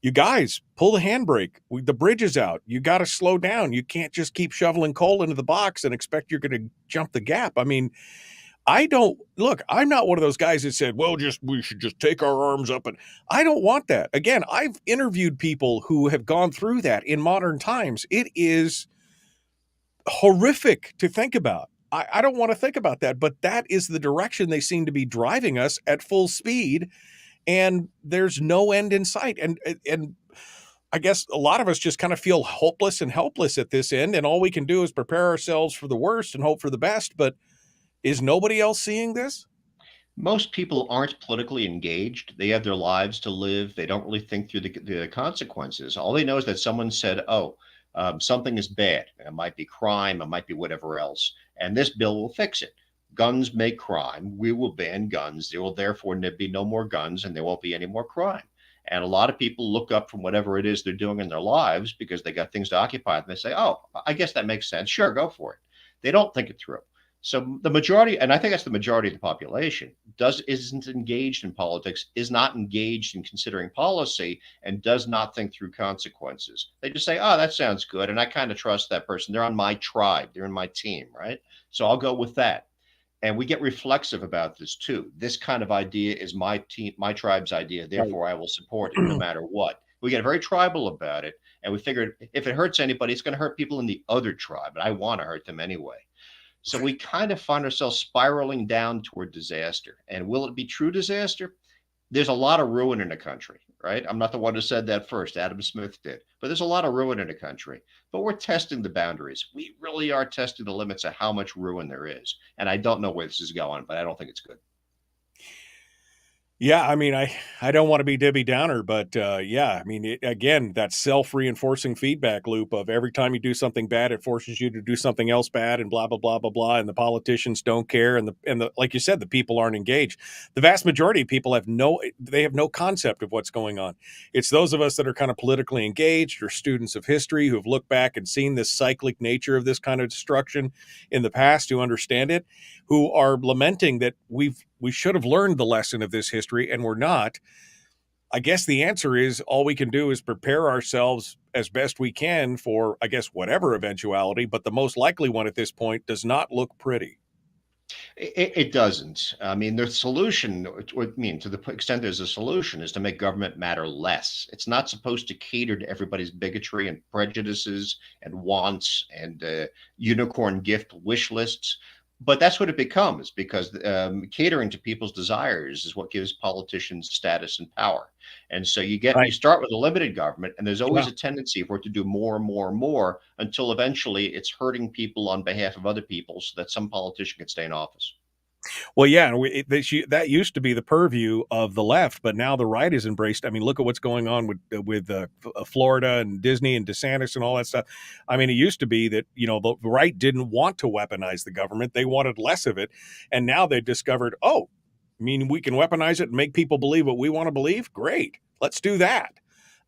you guys, pull the handbrake. The bridge is out. You got to slow down. You can't just keep shoveling coal into the box and expect you're going to jump the gap. I mean, I'm not one of those guys that said, well, we should just take our arms up. And I don't want that. Again, I've interviewed people who have gone through that in modern times. It is horrific to think about. I don't want to think about that, but that is the direction they seem to be driving us at full speed. And there's no end in sight. And I guess a lot of us just kind of feel hopeless and helpless at this end. And all we can do is prepare ourselves for the worst and hope for the best. But is nobody else seeing this? Most people aren't politically engaged. They have their lives to live. They don't really think through the consequences. All they know is that someone said, something is bad. It might be crime. It might be whatever else. And this bill will fix it. Guns make crime. We will ban guns. There will therefore be no more guns and there won't be any more crime. And a lot of people look up from whatever it is they're doing in their lives because they got things to occupy them. They say, oh, I guess that makes sense. Sure, go for it. They don't think it through. So the majority, and I think that's the majority of the population, isn't engaged in politics, is not engaged in considering policy, and does not think through consequences. They just say, oh, that sounds good. And I kind of trust that person. They're on my tribe. They're in my team, right? So I'll go with that. And we get reflexive about this too. This kind of idea is my tribe's idea. Therefore, I will support it no matter what. We get very tribal about it. And we figured if it hurts anybody, it's going to hurt people in the other tribe. And I want to hurt them anyway. So we kind of find ourselves spiraling down toward disaster. And will it be true disaster? There's a lot of ruin in the country, right? I'm not the one who said that first. Adam Smith did. But there's a lot of ruin in the country. But we're testing the boundaries. We really are testing the limits of how much ruin there is. And I don't know where this is going, but I don't think it's good. Yeah, I mean, I don't want to be Debbie Downer, but again, that self-reinforcing feedback loop of every time you do something bad, it forces you to do something else bad, and blah blah blah blah blah. And the politicians don't care, and the like you said, the people aren't engaged. The vast majority of people have no concept of what's going on. It's those of us that are kind of politically engaged or students of history who have looked back and seen this cyclic nature of this kind of destruction in the past, who understand it, who are lamenting that we should have learned the lesson of this history and we're not. I guess the answer is all we can do is prepare ourselves as best we can for, I guess, whatever eventuality, but the most likely one at this point does not look pretty. It doesn't. I mean, the solution, to the extent there's a solution, is to make government matter less. It's not supposed to cater to everybody's bigotry and prejudices and wants and unicorn gift wish lists. But that's what it becomes, because catering to people's desires is what gives politicians status and power. And so you start with a limited government, and there's always a tendency for it to do more and more and more until eventually it's hurting people on behalf of other people so that some politician can stay in office. Well, yeah, that used to be the purview of the left, but now the right is embraced. I mean, look at what's going on with Florida and Disney and DeSantis and all that stuff. I mean, it used to be that, the right didn't want to weaponize the government. They wanted less of it. And now they've discovered, we can weaponize it and make people believe what we want to believe. Great. Let's do that.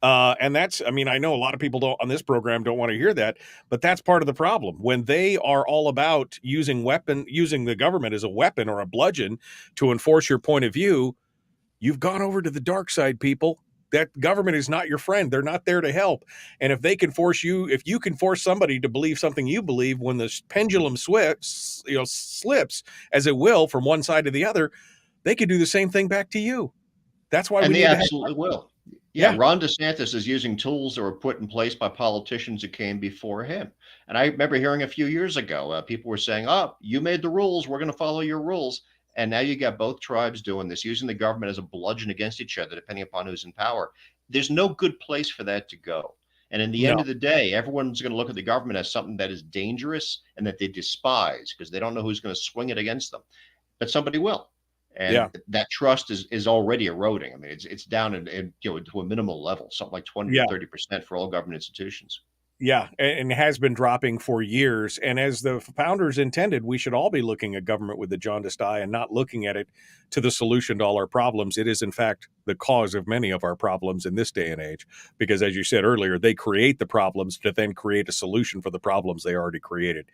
And that's, I know a lot of people on this program don't want to hear that, but that's part of the problem. When they are all about using the government as a weapon or a bludgeon to enforce your point of view, you've gone over to the dark side, people. That government is not your friend. They're not there to help. And if if you can force somebody to believe something you believe, when the pendulum slips, as it will from one side to the other, they could do the same thing back to you. That's why they absolutely will. Yeah, Ron DeSantis is using tools that were put in place by politicians who came before him. And I remember hearing a few years ago, people were saying, you made the rules, we're going to follow your rules. And now you got both tribes doing this, using the government as a bludgeon against each other, depending upon who's in power. There's no good place for that to go. And in the end of the day, everyone's going to look at the government as something that is dangerous and that they despise because they don't know who's going to swing it against them. But somebody will. And that trust is already eroding. I mean, it's down to a minimal level, something like 20 to 30% for all government institutions. Yeah, and has been dropping for years. And as the founders intended, we should all be looking at government with the jaundiced eye and not looking at it to the solution to all our problems. It is, in fact, the cause of many of our problems in this day and age, because as you said earlier, they create the problems to then create a solution for the problems they already created.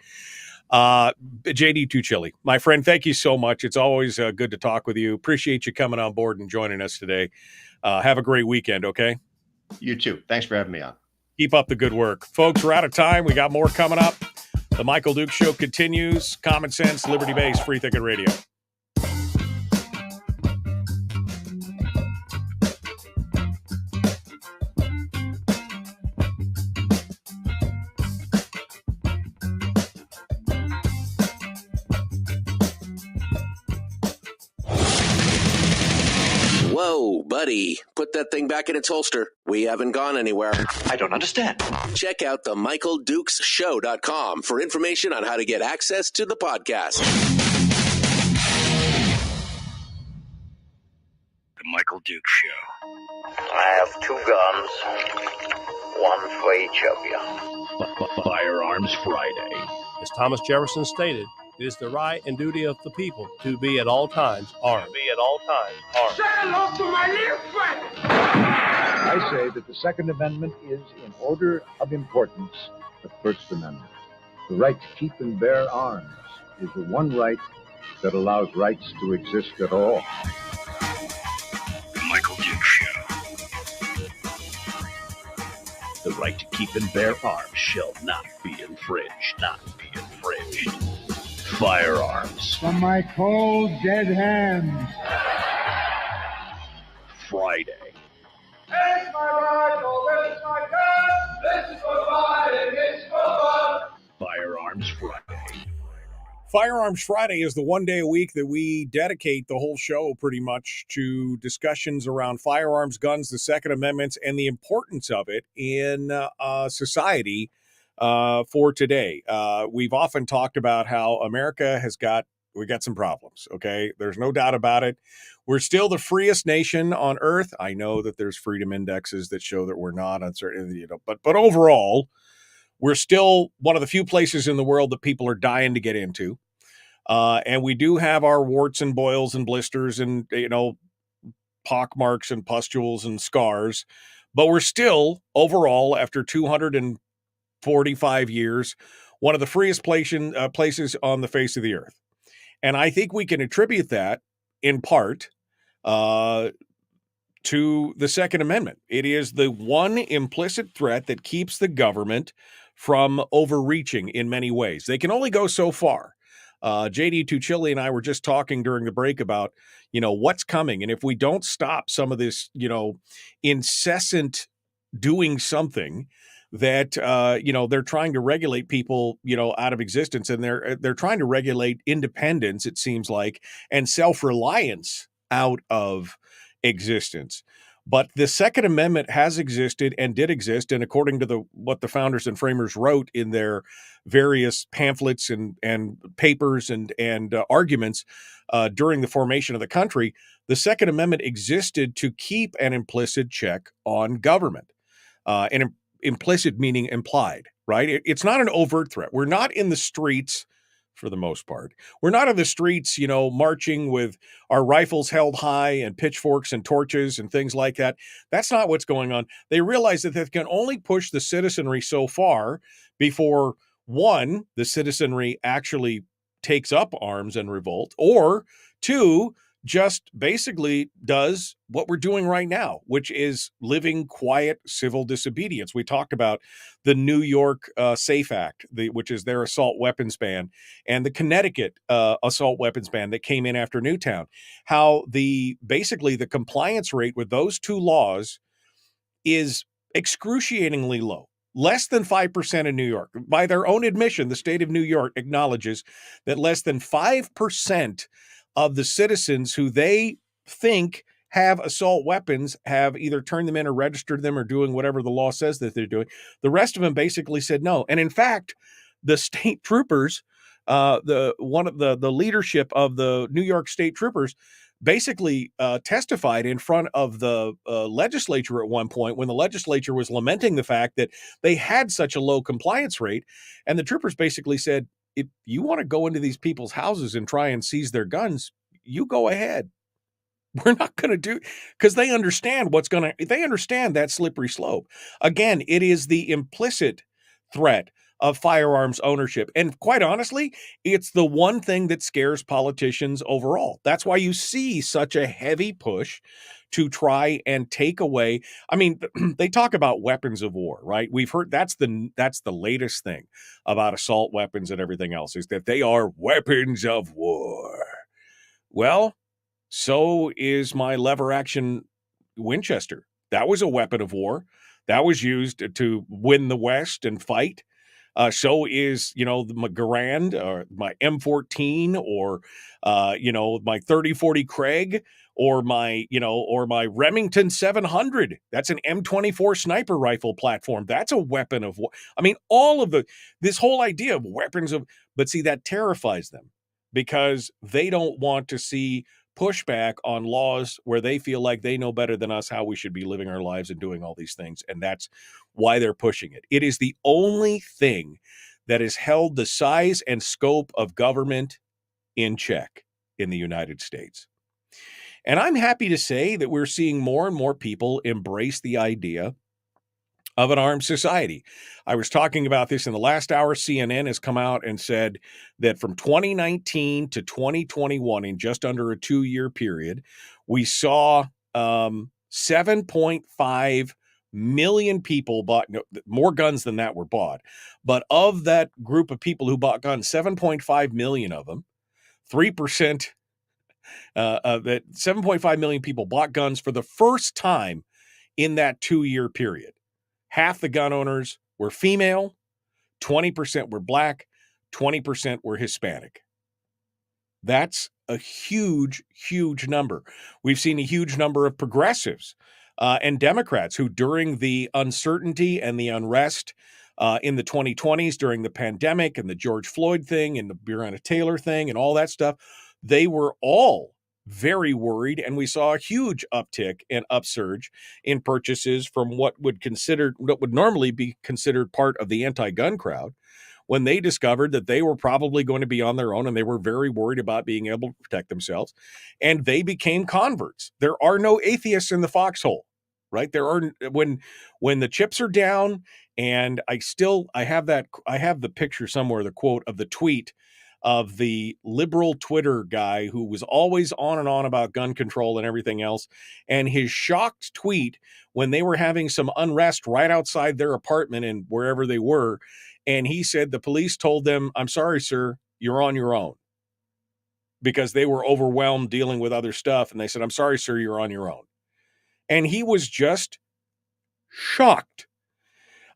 JD Tuccille, my friend, thank you so much. It's always good to talk with you. Appreciate you coming on board and joining us today. Have a great weekend, okay? You too. Thanks for having me on. Keep up the good work. Folks, we're out of time. We got more coming up. The Michael Dukes Show continues. Common sense, liberty-based, free thinking radio. Whoa, buddy. Put that thing back in its holster. We haven't gone anywhere. I don't understand. Check out the MichaelDukesShow.com for information on how to get access to the podcast. The Michael Dukes Show. I have 2 guns, one for each of you. Firearms Friday. As Thomas Jefferson stated, it is the right and duty of the people to be at all times armed. Say hello to my little friend. I say that the Second Amendment is, in order of importance, the First Amendment. The right to keep and bear arms is the one right that allows rights to exist at all. The Michael Dukes Show. The right to keep and bear arms shall not be infringed. Firearms. From my cold, dead hands. Friday. This is my rifle, this is my gun, this is for fighting, it's for fun. Firearms Friday. Firearms Friday is the one day a week that we dedicate the whole show pretty much to discussions around firearms, guns, the Second Amendment, and the importance of it in society for today. We've often talked about how America we got some problems, okay? There's no doubt about it. We're still the freest nation on earth. I know that there's freedom indexes that show that we're not on certain, but overall, we're still one of the few places in the world that people are dying to get into. And we do have our warts and boils and blisters and, pock marks and pustules and scars, but we're still overall, after 245 years, one of the freest places on the face of the earth. And I think we can attribute that in part to the Second Amendment. It is the one implicit threat that keeps the government from overreaching in many ways. They can only go so far. JD Tuccille and I were just talking during the break about, what's coming. And if we don't stop some of this, incessant doing something that, they're trying to regulate people, out of existence, and they're trying to regulate independence, it seems like, and self-reliance out of existence. But the Second Amendment has existed and did exist, and according to what the founders and framers wrote in their various pamphlets and papers and arguments during the formation of the country, the Second Amendment existed to keep an implicit check on government. And implicit meaning implied, right? It's not an overt threat. We're not in the streets, for the most part. We're not in the streets, marching with our rifles held high and pitchforks and torches and things like that. That's not what's going on. They realize that they can only push the citizenry so far before, one, the citizenry actually takes up arms and revolt, or two, just basically does what we're doing right now, which is living quiet civil disobedience. We talked about the New York SAFE Act, which is their assault weapons ban, and the Connecticut assault weapons ban that came in after Newtown. How basically the compliance rate with those two laws is excruciatingly low. Less than 5% in New York. By their own admission, the state of New York acknowledges that less than 5% of the citizens who they think have assault weapons have either turned them in or registered them or doing whatever the law says that they're doing. The rest of them basically said no. And in fact, the state troopers, the leadership of the New York state troopers basically testified in front of the legislature at one point when the legislature was lamenting the fact that they had such a low compliance rate. And the troopers basically said, if you want to go into these people's houses and try and seize their guns, you go ahead. We're not going to do, because they understand they understand that slippery slope. Again, it is the implicit threat of firearms ownership. And quite honestly, it's the one thing that scares politicians overall. That's why you see such a heavy push to try and take away. I mean, they talk about weapons of war, right? We've heard that's the latest thing about assault weapons and everything else, is that they are weapons of war. Well, so is my lever action Winchester. That was a weapon of war. That was used to win the West and fight. So is, my Garand or my M14 or, my 3040 Craig or my Remington 700. That's an M24 sniper rifle platform. That's a weapon of war. I mean, all of this whole idea of weapons of, but see, that terrifies them because they don't want to see pushback on laws where they feel like they know better than us how we should be living our lives and doing all these things. And that's why they're pushing it. It is the only thing that has held the size and scope of government in check in the United States. And I'm happy to say that we're seeing more and more people embrace the idea of an armed society. I was talking about this in the last hour. CNN has come out and said that from 2019 to 2021, in just under a 2-year period, we saw 7.5 million people bought, more guns than that were bought. But of that group of people who bought guns, 7.5 million of them, 3%, that 7.5 million people bought guns for the first time in that 2-year period. Half the gun owners were female, 20% were black, 20% were Hispanic. That's a huge, huge number. We've seen a huge number of progressives and Democrats who, during the uncertainty and the unrest in the 2020s, during the pandemic and the George Floyd thing and the Breonna Taylor thing and all that stuff, they were all very worried, and we saw a huge uptick and upsurge in purchases from what would normally be considered part of the anti-gun crowd, when they discovered that they were probably going to be on their own and they were very worried about being able to protect themselves, and they became converts. There are no atheists in the foxhole, right? There are, when the chips are down, and I have the picture somewhere, the quote of the tweet of the liberal Twitter guy who was always on and on about gun control and everything else. And his shocked tweet when they were having some unrest right outside their apartment and wherever they were. And he said the police told them, "I'm sorry, sir, you're on your own," because they were overwhelmed dealing with other stuff. And they said, "I'm sorry, sir, you're on your own." And he was just shocked.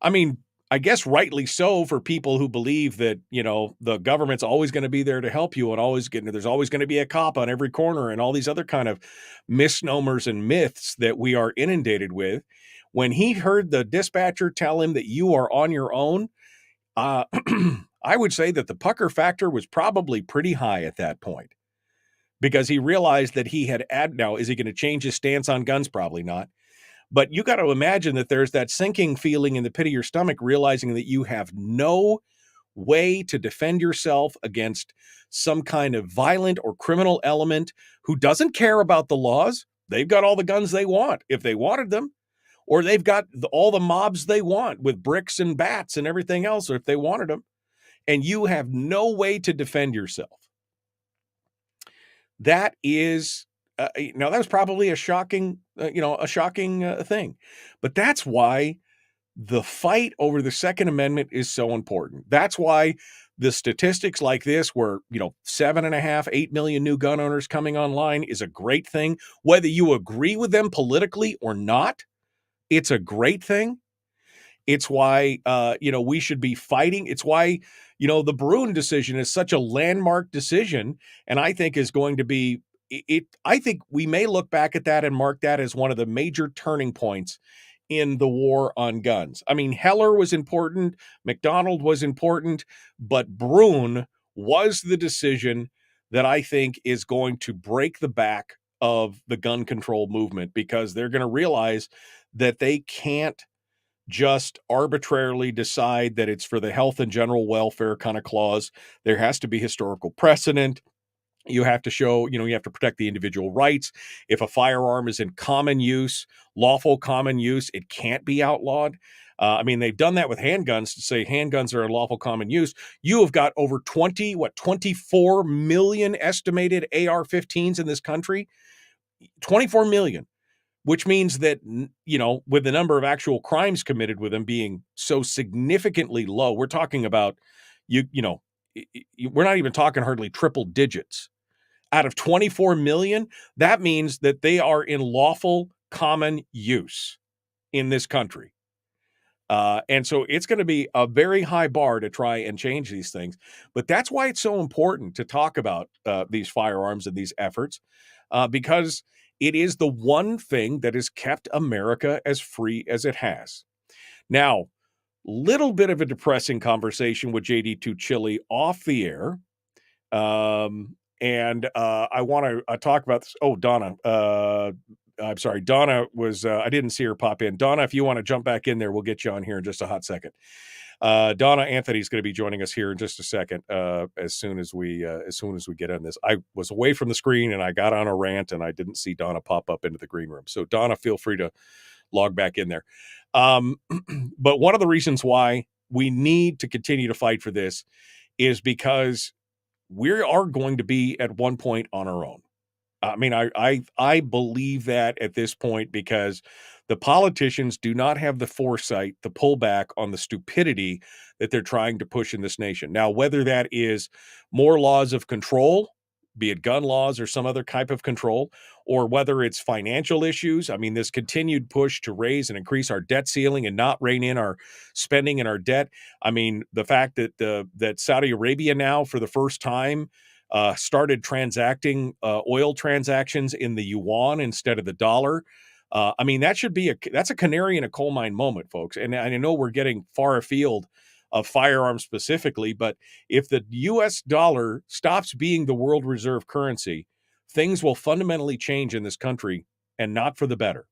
I mean, I guess rightly so for people who believe that, the government's always going to be there to help you and there's always going to be a cop on every corner and all these other kind of misnomers and myths that we are inundated with. When he heard the dispatcher tell him that you are on your own, I would say that the pucker factor was probably pretty high at that point, because he realized that he had now, is he going to change his stance on guns? Probably not. But you got to imagine that there's that sinking feeling in the pit of your stomach, realizing that you have no way to defend yourself against some kind of violent or criminal element who doesn't care about the laws. They've got all the guns they want if they wanted them, or they've got all the mobs they want with bricks and bats and everything else if they wanted them. And you have no way to defend yourself. That is... now, that was probably a shocking thing. But that's why the fight over the Second Amendment is so important. That's why the statistics like this, where, 7.5, 8 million new gun owners coming online, is a great thing. Whether you agree with them politically or not, it's a great thing. It's why, we should be fighting. It's why, the Bruin decision is such a landmark decision, and I think is going to be I think we may look back at that and mark that as one of the major turning points in the war on guns. I mean, Heller was important, McDonald was important, but Bruin was the decision that I think is going to break the back of the gun control movement, because they're going to realize that they can't just arbitrarily decide that it's for the health and general welfare kind of clause. There has to be historical precedent. You have to show, you have to protect the individual rights. If a firearm is in common use, lawful common use, it can't be outlawed. They've done that with handguns to say handguns are in lawful common use. You have got over 24 million estimated AR-15s in this country. 24 million, which means that, with the number of actual crimes committed with them being so significantly low, we're talking about, we're not even talking hardly triple digits. Out of 24 million, that means that they are in lawful common use in this country. And so it's going to be a very high bar to try and change these things. But that's why it's so important to talk about these firearms and these efforts, because it is the one thing that has kept America as free as it has. Now, little bit of a depressing conversation with JD Tuccille off the air. And I want to talk about this. Oh, Donna. I'm sorry. Donna was, I didn't see her pop in. Donna, if you want to jump back in there, we'll get you on here in just a hot second. Donna Anthony is going to be joining us here in just a second. As soon as we get on this, I was away from the screen and I got on a rant and I didn't see Donna pop up into the green room. So Donna, feel free to log back in there. But one of the reasons why we need to continue to fight for this is because we are going to be at one point on our own. I believe that at this point, because the politicians do not have the foresight to pull back on the stupidity that they're trying to push in this nation. Now, whether that is more laws of control, be it gun laws or some other type of control, or whether it's financial issues. This continued push to raise and increase our debt ceiling and not rein in our spending and our debt. The fact that that Saudi Arabia now, for the first time, started transacting oil transactions in the yuan instead of the dollar. That should be that's a canary in a coal mine moment, folks. And I know we're getting far afield of firearms specifically, but if the U.S. dollar stops being the world reserve currency, things will fundamentally change in this country, and not for the better.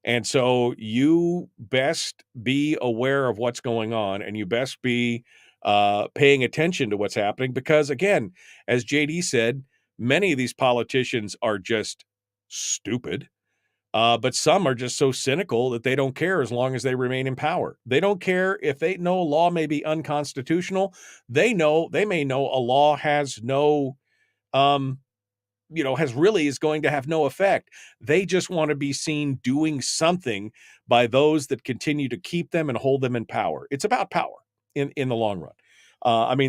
And so you best be aware of what's going on, and you best be paying attention to what's happening, because, again, as JD said, many of these politicians are just stupid. But some are just so cynical that they don't care as long as they remain in power. They don't care if they know a law may be unconstitutional. They may know a law has no, is going to have no effect. They just want to be seen doing something by those that continue to keep them and hold them in power. It's about power in the long run.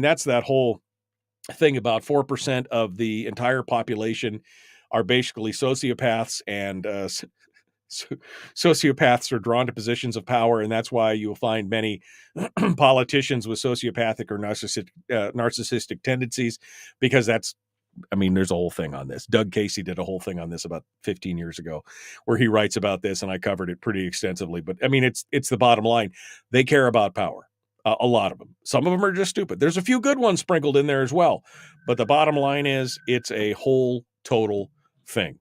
That's that whole thing about 4% of the entire population are basically sociopaths, and sociopaths are drawn to positions of power, and that's why you'll find many politicians with sociopathic or narcissistic tendencies, because that's, there's a whole thing on this. Doug Casey did a whole thing on this about 15 years ago where he writes about this, and I covered it pretty extensively. But it's the bottom line. They care about power. A lot of them. Some of them are just stupid. There's a few good ones sprinkled in there as well. But the bottom line is it's a whole total thing.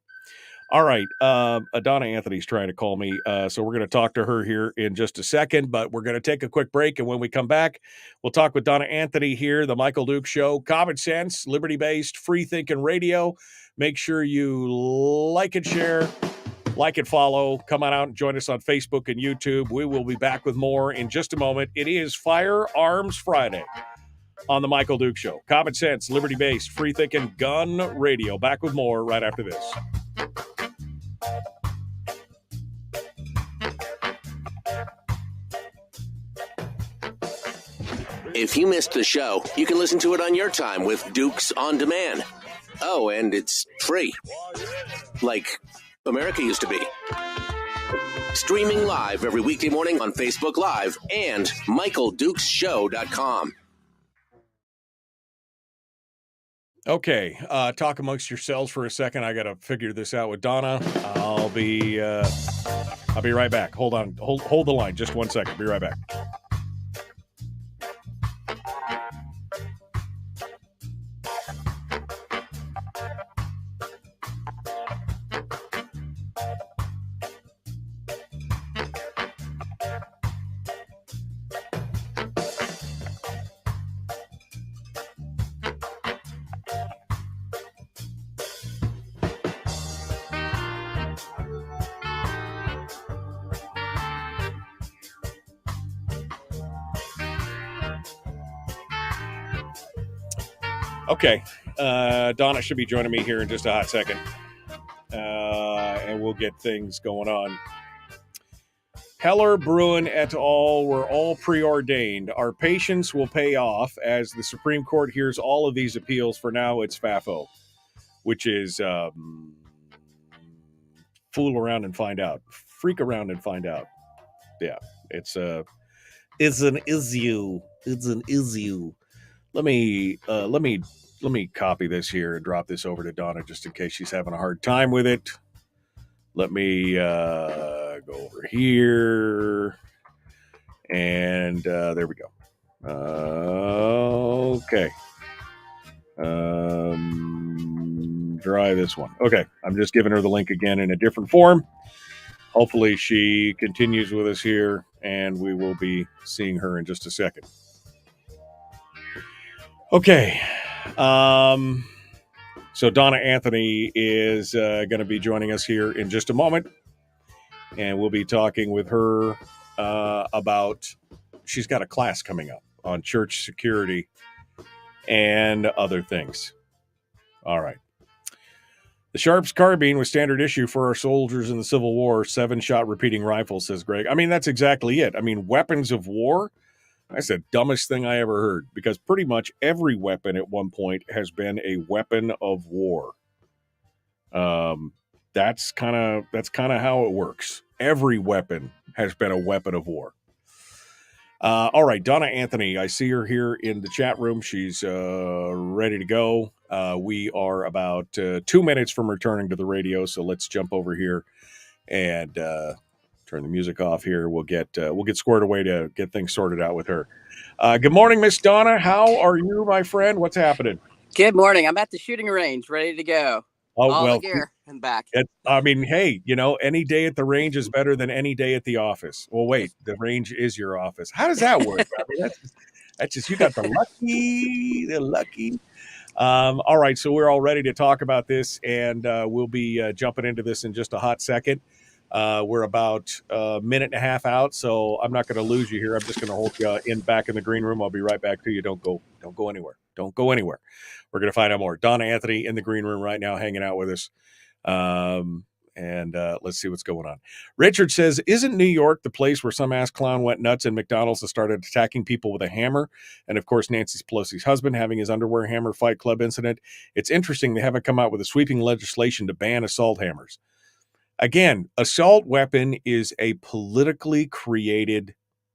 All right. Donna Anthony's trying to call me. So we're going to talk to her here in just a second, but we're going to take a quick break. And when we come back, we'll talk with Donna Anthony here, The Michael Duke Show, common sense, liberty-based, free-thinking radio. Make sure you like and share, like and follow. Come on out and join us on Facebook and YouTube. We will be back with more in just a moment. It is Firearms Friday on The Michael Duke Show. Common sense, liberty-based, free-thinking gun radio. Back with more right after this. If you missed the show, you can listen to it on your time with Dukes On Demand. Oh, and it's free. Like America used to be. Streaming live every weekday morning on Facebook Live and MichaelDukesShow.com. Okay, talk amongst yourselves for a second. I got to figure this out with Donna. I'll be right back. Hold on. Hold the line. Just 1 second. Be right back. Okay. Donna should be joining me here in just a hot second. And we'll get things going on. Heller, Bruin et al. Were all preordained. Our patience will pay off as the Supreme Court hears all of these appeals. For now, it's FAFO, which is fool around and find out. Freak around and find out. Yeah, it's an issue. It's an issue. Let me copy this here and drop this over to Donna just in case she's having a hard time with it. Let me go over here, and there we go. Okay. Try this one. Okay, I'm just giving her the link again in a different form. Hopefully she continues with us here, and we will be seeing her in just a second. Okay. So Donna Anthony is going to be joining us here in just a moment, and we'll be talking with her about, she's got a class coming up on church security and other things. All right. The Sharps carbine was standard issue for our soldiers in the Civil War. 7-shot repeating rifle, says Greg. I mean, that's exactly it. I mean, weapons of war. That's the dumbest thing I ever heard, because pretty much every weapon at one point has been a weapon of war. That's kind of how it works. Every weapon has been a weapon of war. All right, Donna Anthony, I see her here in the chat room. She's ready to go. We are about 2 minutes from returning to the radio, so let's jump over here and turn the music off here. We'll get squared away to get things sorted out with her. Good morning, Miss Donna. How are you, my friend? What's happening? Good morning. I'm at the shooting range, ready to go. Oh, all well, the gear and back. I mean, hey, any day at the range is better than any day at the office. Well, wait, the range is your office. How does that work? I mean, that's just you got the lucky. All right, so we're all ready to talk about this, and we'll be jumping into this in just a hot second. We're about a minute and a half out, so I'm not going to lose you here. I'm just going to hold you back in the green room. I'll be right back to you. Don't go anywhere. Don't go anywhere. We're going to find out more. Donna Anthony in the green room right now, hanging out with us. And let's see what's going on. Richard says, isn't New York the place where some ass clown went nuts and McDonald's has started attacking people with a hammer? And of course, Nancy Pelosi's husband having his underwear hammer fight club incident. It's interesting they haven't come out with a sweeping legislation to ban assault hammers. Again, assault weapon is a politically created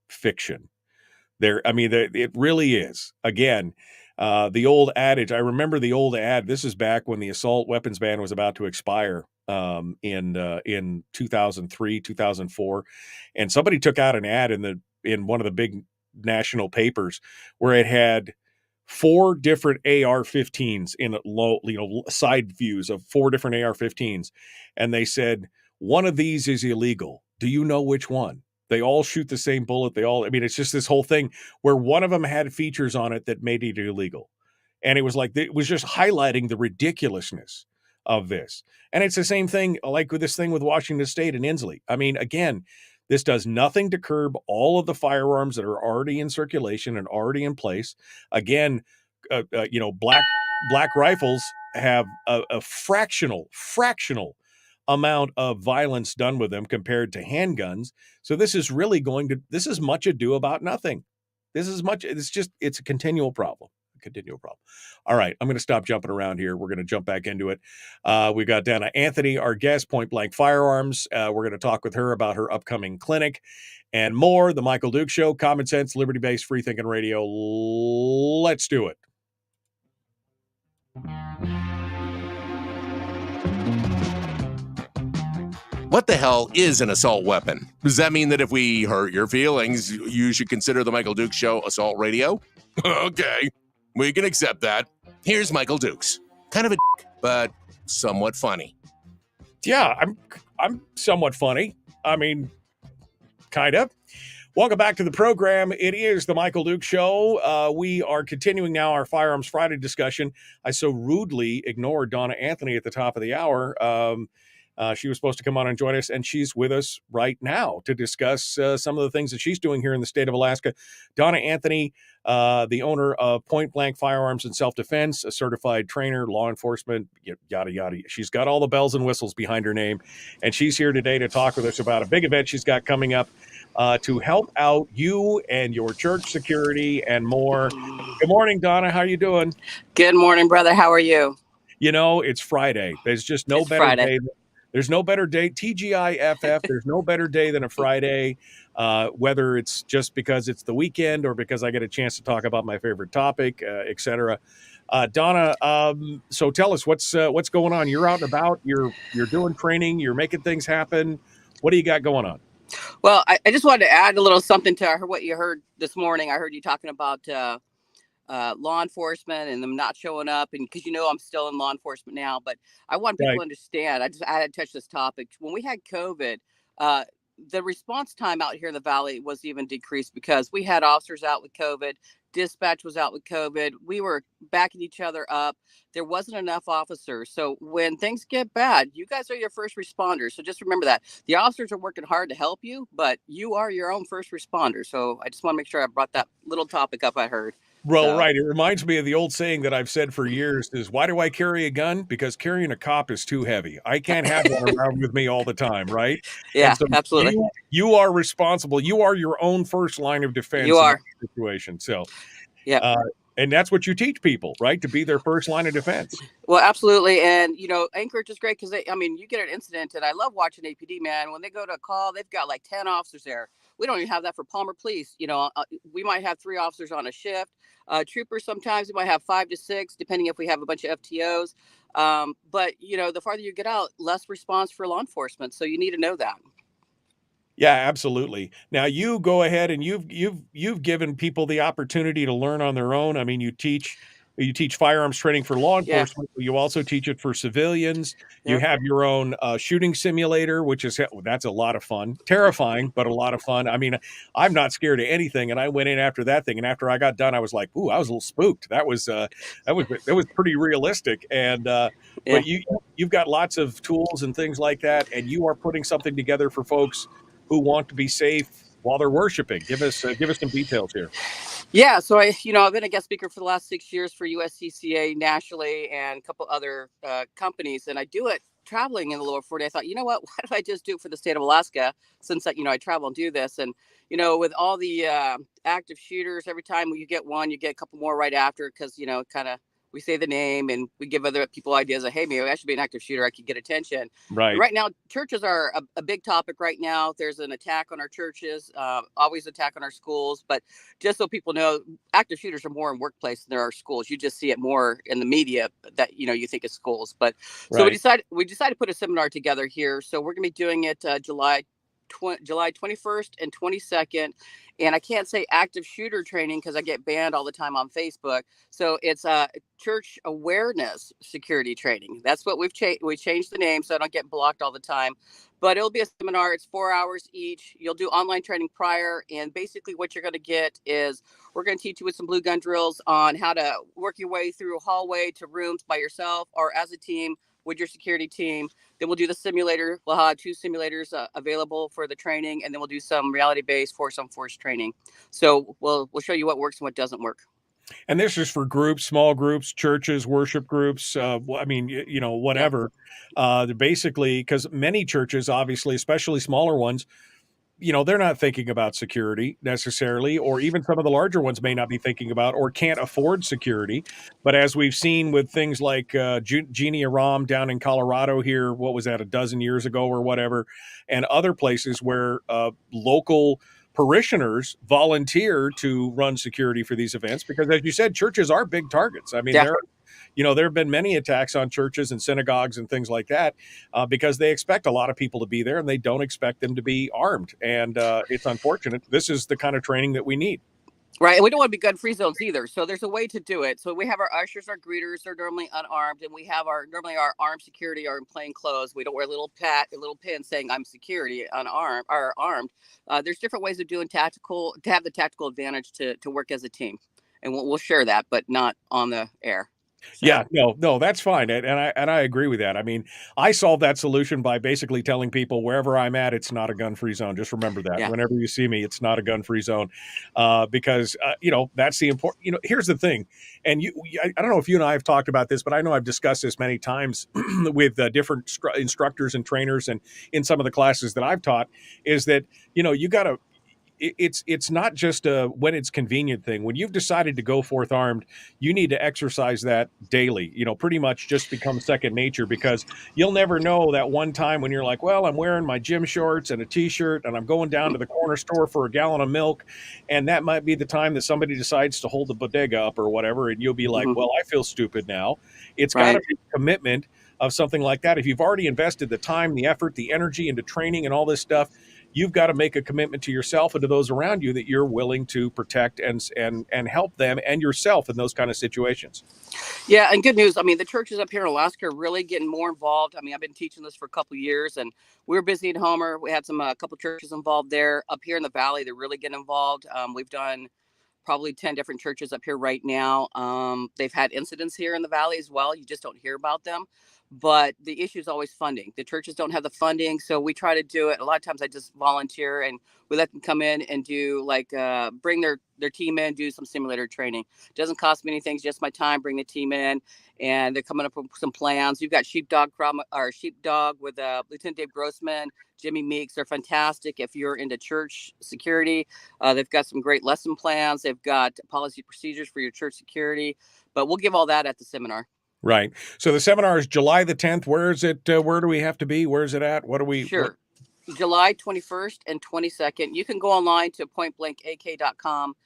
fiction. It really is. Again, the old adage, I remember the old ad. This is back when the assault weapons ban was about to expire in 2003, 2004. And somebody took out an ad in one of the big national papers where it had 4 different AR-15s in side views of 4 different AR-15s. And they said, one of these is illegal. Do you know which one? They all shoot the same bullet. It's just this whole thing where one of them had features on it that made it illegal. And it was like, it was just highlighting the ridiculousness of this. And it's the same thing like with this thing with Washington State and Inslee. I mean, again, this does nothing to curb all of the firearms that are already in circulation and already in place. Again, black rifles have a fractional amount of violence done with them compared to handguns. So this is really this is much ado about nothing. It's a continual problem. All right, I'm going to stop jumping around here. We're going to jump back into it. We've got Donna Anthony, our guest, Point Blank Firearms. We're going to talk with her about her upcoming clinic and more. The Michael Duke Show, common sense, liberty-based, free-thinking radio. Let's do it. What the hell is an assault weapon? Does that mean that if we hurt your feelings, you should consider the Michael Dukes Show assault radio? Okay, we can accept that. Here's Michael Dukes. Kind of a dick, but somewhat funny. Yeah, I'm somewhat funny. I mean, kind of. Welcome back to the program. It is the Michael Duke Show. We are continuing now our Firearms Friday discussion. I so rudely ignored Donna Anthony at the top of the hour. She was supposed to come on and join us, and she's with us right now to discuss some of the things that she's doing here in the state of Alaska. Donna Anthony, the owner of Point Blank Firearms and Self-Defense, a certified trainer, law enforcement, yada, yada. She's got all the bells and whistles behind her name, and she's here today to talk with us about a big event she's got coming up to help out you and your church security and more. Good morning, Donna. How are you doing? Good morning, brother. How are you? You know, it's Friday. There's just no better day. There's no better day, TGIFF, there's no better day than a Friday, whether it's just because it's the weekend or because I get a chance to talk about my favorite topic, et cetera. Donna, so tell us what's going on. You're out and about, you're doing training, you're making things happen. What do you got going on? Well, I just wanted to add a little something to what you heard this morning. I heard you talking about law enforcement and them not showing up, and because I'm still in law enforcement now, but I want people to understand. I had to touch this topic. When we had COVID, the response time out here in the valley was even decreased because we had officers out with COVID, dispatch was out with COVID, we were backing each other up, there wasn't enough officers. So when things get bad, you guys are your first responders. So just remember that the officers are working hard to help you, but you are your own first responder. So I just want to make sure I brought that little topic up. I heard. Well, right. It reminds me of the old saying that I've said for years is, why do I carry a gun? Because carrying a cop is too heavy. I can't have one around with me all the time, right? Yeah, so absolutely. You are responsible. You are your own first line of defense in that situation. So, yeah. And that's what you teach people, right? To be their first line of defense. Well, absolutely. And, Anchorage is great because, you get an incident, and I love watching APD, man. When they go to a call, they've got like 10 officers there. We don't even have that for Palmer Police. We might have 3 officers on a shift. Troopers, sometimes we might have 5 to 6, depending if we have a bunch of FTOs. But, the farther you get out, less response for law enforcement. So you need to know that. Yeah, absolutely. Now you go ahead and you've given people the opportunity to learn on their own. I mean, you teach firearms training for law enforcement, but you also teach it for civilians. Yep. You have your own shooting simulator, that's a lot of fun, terrifying, but a lot of fun. I mean, I'm not scared of anything, and I went in after that thing, and after I got done, I was like, "Ooh, I was a little spooked." That was pretty realistic, and but you've got lots of tools and things like that, and you are putting something together for folks who want to be safe while they're worshiping. Give us some details here. Yeah, so I've been a guest speaker for the last 6 years for USCCA nationally and a couple other companies, and I do it traveling in the lower 40. I thought, why don't I just do it for the state of Alaska, since I travel and do this, and with all the active shooters, every time you get one, you get a couple more right after, because kind of we say the name and we give other people ideas of, hey, maybe I should be an active shooter. I could get attention. Right now, churches are a big topic right now. There's an attack on our churches, always attack on our schools. But just so people know, active shooters are more in workplace than there are schools. You just see it more in the media that, you think it's schools. But so we decided to put a seminar together here. So we're going to be doing it July 21st and 22nd. And I can't say active shooter training because I get banned all the time on Facebook. So it's church awareness security training. That's what we changed the name so I don't get blocked all the time. But it'll be a seminar. It's 4 hours each. You'll do online training prior. And basically what you're going to get is we're going to teach you with some blue gun drills on how to work your way through a hallway to rooms by yourself or as a team with your security team. Then we'll do the simulator. We'll have 2 simulators available for the training, and then we'll do some reality-based force training. So we'll show you what works and what doesn't work. And this is for groups, small groups, churches, worship groups. Whatever. Basically, because many churches, obviously, especially smaller ones, they're not thinking about security necessarily, or even some of the larger ones may not be thinking about or can't afford security. But as we've seen with things like Jeannie Aram down in Colorado here, what was that, a dozen years ago or whatever, and other places where local parishioners volunteer to run security for these events, because as you said, churches are big targets. I mean, there have been many attacks on churches and synagogues and things like that because they expect a lot of people to be there and they don't expect them to be armed. And it's unfortunate. This is the kind of training that we need. Right. And we don't want to be gun-free zones either. So there's a way to do it. So we have our ushers, our greeters, they're normally unarmed. And we have our armed security are in plain clothes. We don't wear a little pin saying I'm security, unarmed or armed. There's different ways of doing tactical to have the tactical advantage to work as a team. And we'll share that, but not on the air. So. Yeah, no, that's fine, and I agree with that. I mean, I solved that solution by basically telling people wherever I'm at, it's not a gun-free zone. Just remember that. Yeah. Whenever you see me, it's not a gun-free zone, because that's the important. Here's the thing, and I don't know if you and I have talked about this, but I know I've discussed this many times with different instructors and trainers, and in some of the classes that I've taught, is that you got to. It's not just a when it's convenient thing. When you've decided to go forth armed, you need to exercise that daily. Pretty much just become second nature, because you'll never know that one time when you're like, well, I'm wearing my gym shorts and a t-shirt and I'm going down to the corner store for a gallon of milk, and that might be the time that somebody decides to hold the bodega up or whatever, and you'll be like, well, I feel stupid now. It's got to be a commitment of something like that. If you've already invested the time, the effort, the energy into training and all this stuff, you've got to make a commitment to yourself and to those around you that you're willing to protect and help them and yourself in those kind of situations. Yeah, and good news. I mean, the churches up here in Alaska are really getting more involved. I mean, I've been teaching this for a couple of years, and we were busy in Homer. We had a couple of churches involved there. Up here in the valley, they're really getting involved. We've done probably 10 different churches up here right now. They've had incidents here in the valley as well. You just don't hear about them. But the issue is always funding. The churches don't have the funding, so we try to do it. A lot of times I just volunteer, and we let them come in and do bring their team in, do some simulator training. It doesn't cost me anything, it's just my time. Bring the team in, and they're coming up with some plans. You've got Sheepdog with Lieutenant Dave Grossman, Jimmy Meeks. They're fantastic if you're into church security. They've got some great lesson plans. They've got policy procedures for your church security. But we'll give all that at the seminar. Right. So the seminar is July the 10th. Where is it? Where do we have to be? Where is it at? What do we? Sure. July 21st and 22nd. You can go online to pointblankak.com.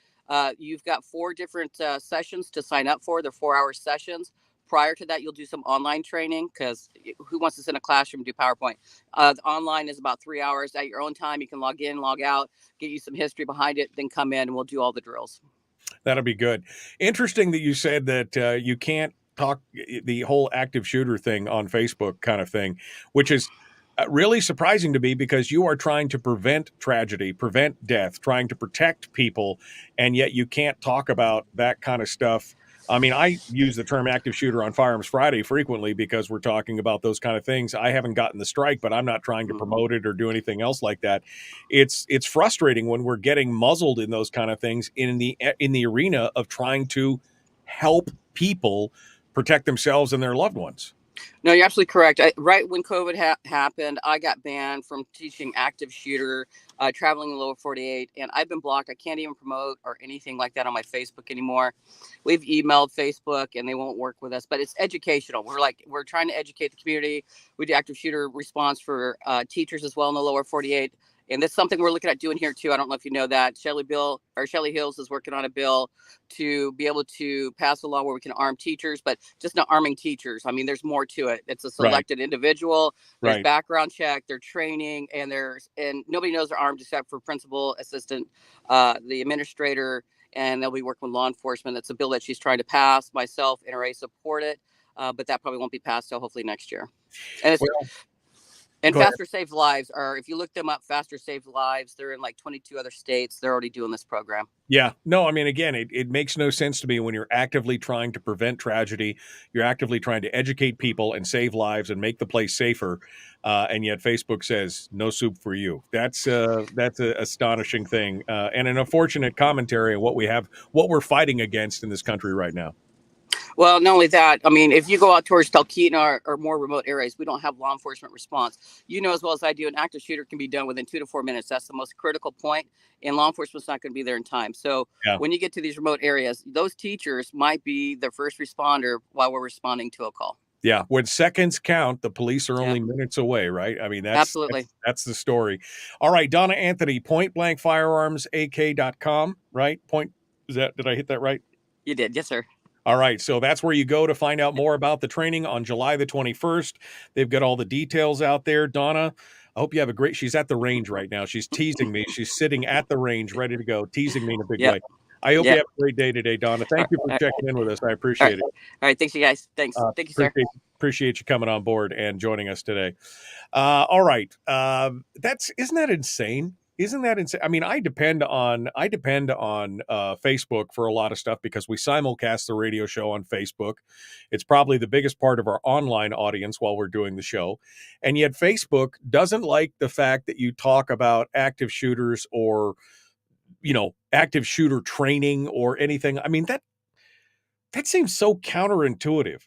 You've got 4 different sessions to sign up for. They're 4-hour sessions. Prior to that, you'll do some online training, because who wants to sit in a classroom and do PowerPoint? The online is about 3 hours at your own time. You can log in, log out, get you some history behind it, then come in and we'll do all the drills. That'll be good. Interesting that you said that you can't talk the whole active shooter thing on Facebook kind of thing, which is really surprising to me, because you are trying to prevent tragedy, prevent death, trying to protect people, and yet you can't talk about that kind of stuff. I mean, I use the term active shooter on Firearms Friday frequently because we're talking about those kind of things. I haven't gotten the strike, but I'm not trying to promote it or do anything else like that. It's frustrating when we're getting muzzled in those kind of things in the arena of trying to help people protect themselves and their loved ones. No, you're absolutely correct. Right when COVID happened, I got banned from teaching active shooter, traveling in the lower 48, and I've been blocked. I can't even promote or anything like that on my Facebook anymore. We've emailed Facebook, and they won't work with us, but it's educational. We're trying to educate the community. We do active shooter response for teachers as well in the lower 48. And that's something we're looking at doing here too. I don't know if you know that Shelley Hills is working on a bill to be able to pass a law where we can arm teachers, but just not arming teachers. I mean, there's more to it. It's a selected individual. There's background check, their training, and nobody knows they're armed except for principal, assistant, the administrator, and they'll be working with law enforcement. That's a bill that she's trying to pass. Myself, NRA support it, but that probably won't be passed till hopefully next year. And it's. And Faster Safe Lives if you look them up, Faster Safe Lives, they're in like 22 other states. They're already doing this program. Yeah. No, I mean, again, it makes no sense to me when you're actively trying to prevent tragedy. You're actively trying to educate people and save lives and make the place safer. And yet Facebook says no soup for you. That's an astonishing thing and an unfortunate commentary on what we're fighting against in this country right now. Well, not only that, I mean, if you go out towards Talkeetna or more remote areas, we don't have law enforcement response. You know as well as I do, an active shooter can be done within 2 to 4 minutes. That's the most critical point, and law enforcement's not going to be there in time. So when you get to these remote areas, those teachers might be the first responder while we're responding to a call. Yeah, when seconds count, the police are only minutes away, right? I mean, that's the story. All right, Donna Anthony, pointblankfirearmsak.com, right? Did I hit that right? You did, yes, sir. All right, so that's where you go to find out more about the training on July the 21st. They've got all the details out there. Donna, I hope you have she's at the range right now. She's teasing me. She's sitting at the range, ready to go, teasing me in a big way. I hope you have a great day today, Donna. Thank you for checking in with us. I appreciate it. All right, thanks, you guys. Thanks. Thank you, sir. Appreciate you coming on board and joining us today. All right, isn't that insane? Isn't that insane? I mean, I depend on Facebook for a lot of stuff because we simulcast the radio show on Facebook. It's probably the biggest part of our online audience while we're doing the show. And yet Facebook doesn't like the fact that you talk about active shooters or, active shooter training or anything. I mean, that seems so counterintuitive.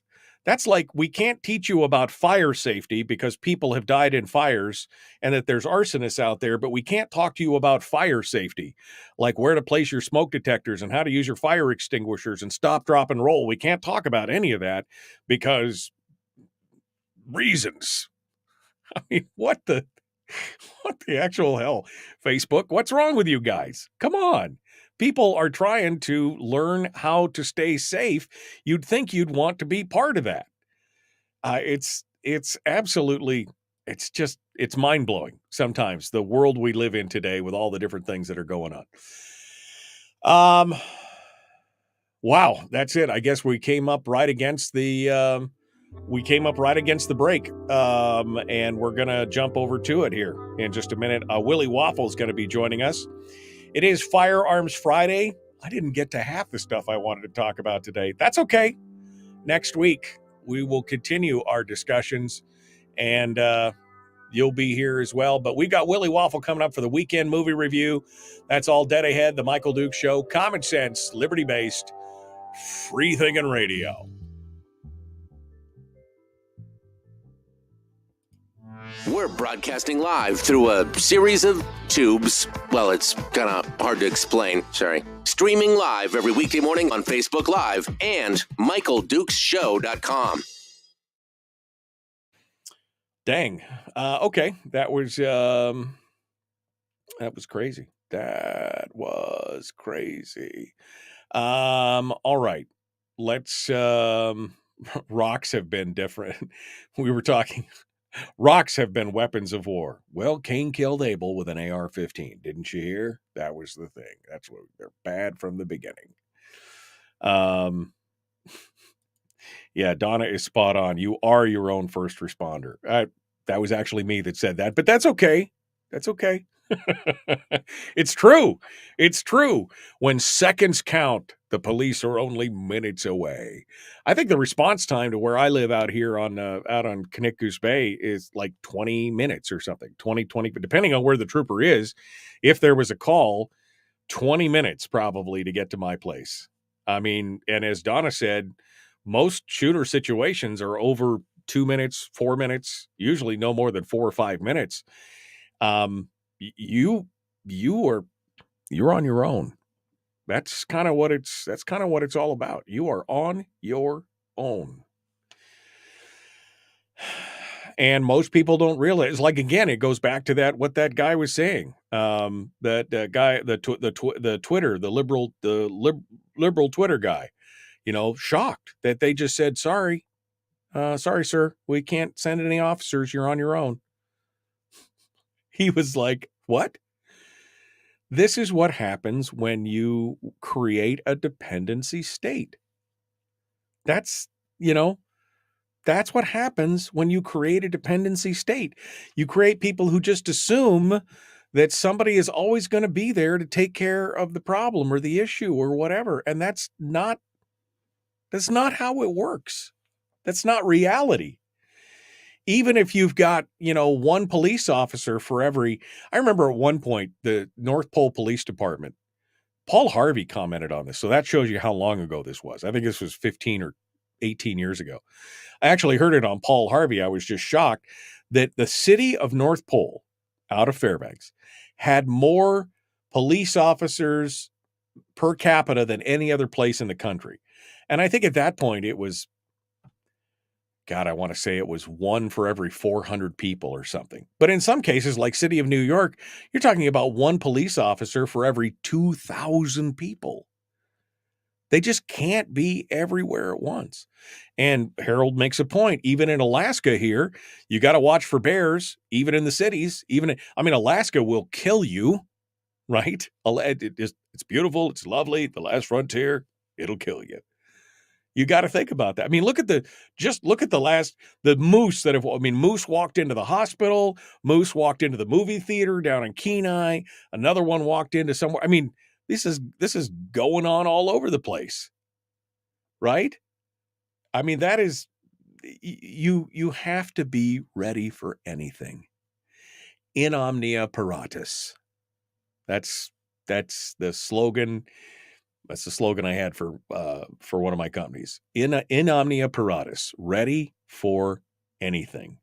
That's like, we can't teach you about fire safety because people have died in fires and that there's arsonists out there, but we can't talk to you about fire safety, like where to place your smoke detectors and how to use your fire extinguishers and stop, drop, and roll. We can't talk about any of that because reasons. I mean, what the actual hell? Facebook, what's wrong with you guys? Come on. People are trying to learn how to stay safe. You'd think you'd want to be part of that. It's absolutely, it's mind-blowing sometimes, the world we live in today with all the different things that are going on. Wow, that's it. I guess we came up right against the break. And we're going to jump over to it here in just a minute. Willie Waffle is going to be joining us. It is Firearms Friday. I didn't get to half the stuff I wanted to talk about today. That's okay. Next week, we will continue our discussions, and you'll be here as well. But we got Willie Waffle coming up for the weekend movie review. That's all dead ahead. The Michael Duke Show. Common sense, liberty-based, free-thinking radio. We're broadcasting live through a series of tubes. Well, it's kind of hard to explain. Sorry. Streaming live every weekday morning on Facebook Live and MichaelDukesShow.com. Dang. Okay. That was crazy. That was crazy. All right. Let's rocks have been different. We were talking. Rocks have been weapons of war. Well, Cain killed Abel with an AR-15. Didn't you hear? That was the thing. That's what they're bad from the beginning. Yeah, Donna is spot on. You are your own first responder. That was actually me that said that, but that's okay. That's okay. It's true. It's true. When seconds count, the police are only minutes away. I think the response time to where I live out here on Connecticut Bay is like 20 minutes or something. 20, depending on where the trooper is. If there was a call, 20 minutes probably to get to my place. I mean, and as Donna said, most shooter situations are over 2 minutes, 4 minutes, usually no more than 4 or 5 minutes. You're on your own. That's kind of what it's all about. You are on your own. And most people don't realize, like, again, it goes back to what that guy was saying. That guy, the Twitter, the liberal Twitter guy, shocked that they just said, sorry, sir, we can't send any officers. You're on your own. He was like, what? This is what happens when you create a dependency state. That's what happens when you create a dependency state. You create people who just assume that somebody is always going to be there to take care of the problem or the issue or whatever. And that's not how it works. That's not reality. Even if you've got, one police officer for every, I remember at one point, the North Pole Police Department, Paul Harvey commented on this. So that shows you how long ago this was. I think this was 15 or 18 years ago. I actually heard it on Paul Harvey. I was just shocked that the city of North Pole out of Fairbanks had more police officers per capita than any other place in the country. And I think at that point it was, God, I want to say it was 1 for every 400 people or something. But in some cases, like City of New York, you're talking about 1 police officer for every 2,000 people. They just can't be everywhere at once. And Harold makes a point. Even in Alaska here, you got to watch for bears, even in the cities. Alaska will kill you, right? It's beautiful. It's lovely. The last frontier, it'll kill you. You got to think about that. I mean, look at the Moose that have. I mean, Moose walked into the hospital. Moose walked into the movie theater down in Kenai. Another one walked into somewhere. I mean, this is going on all over the place, right? I mean, that is you have to be ready for anything. In omnia paratus. That's the slogan. That's the slogan I had for one of my companies. In omnia paratus, ready for anything.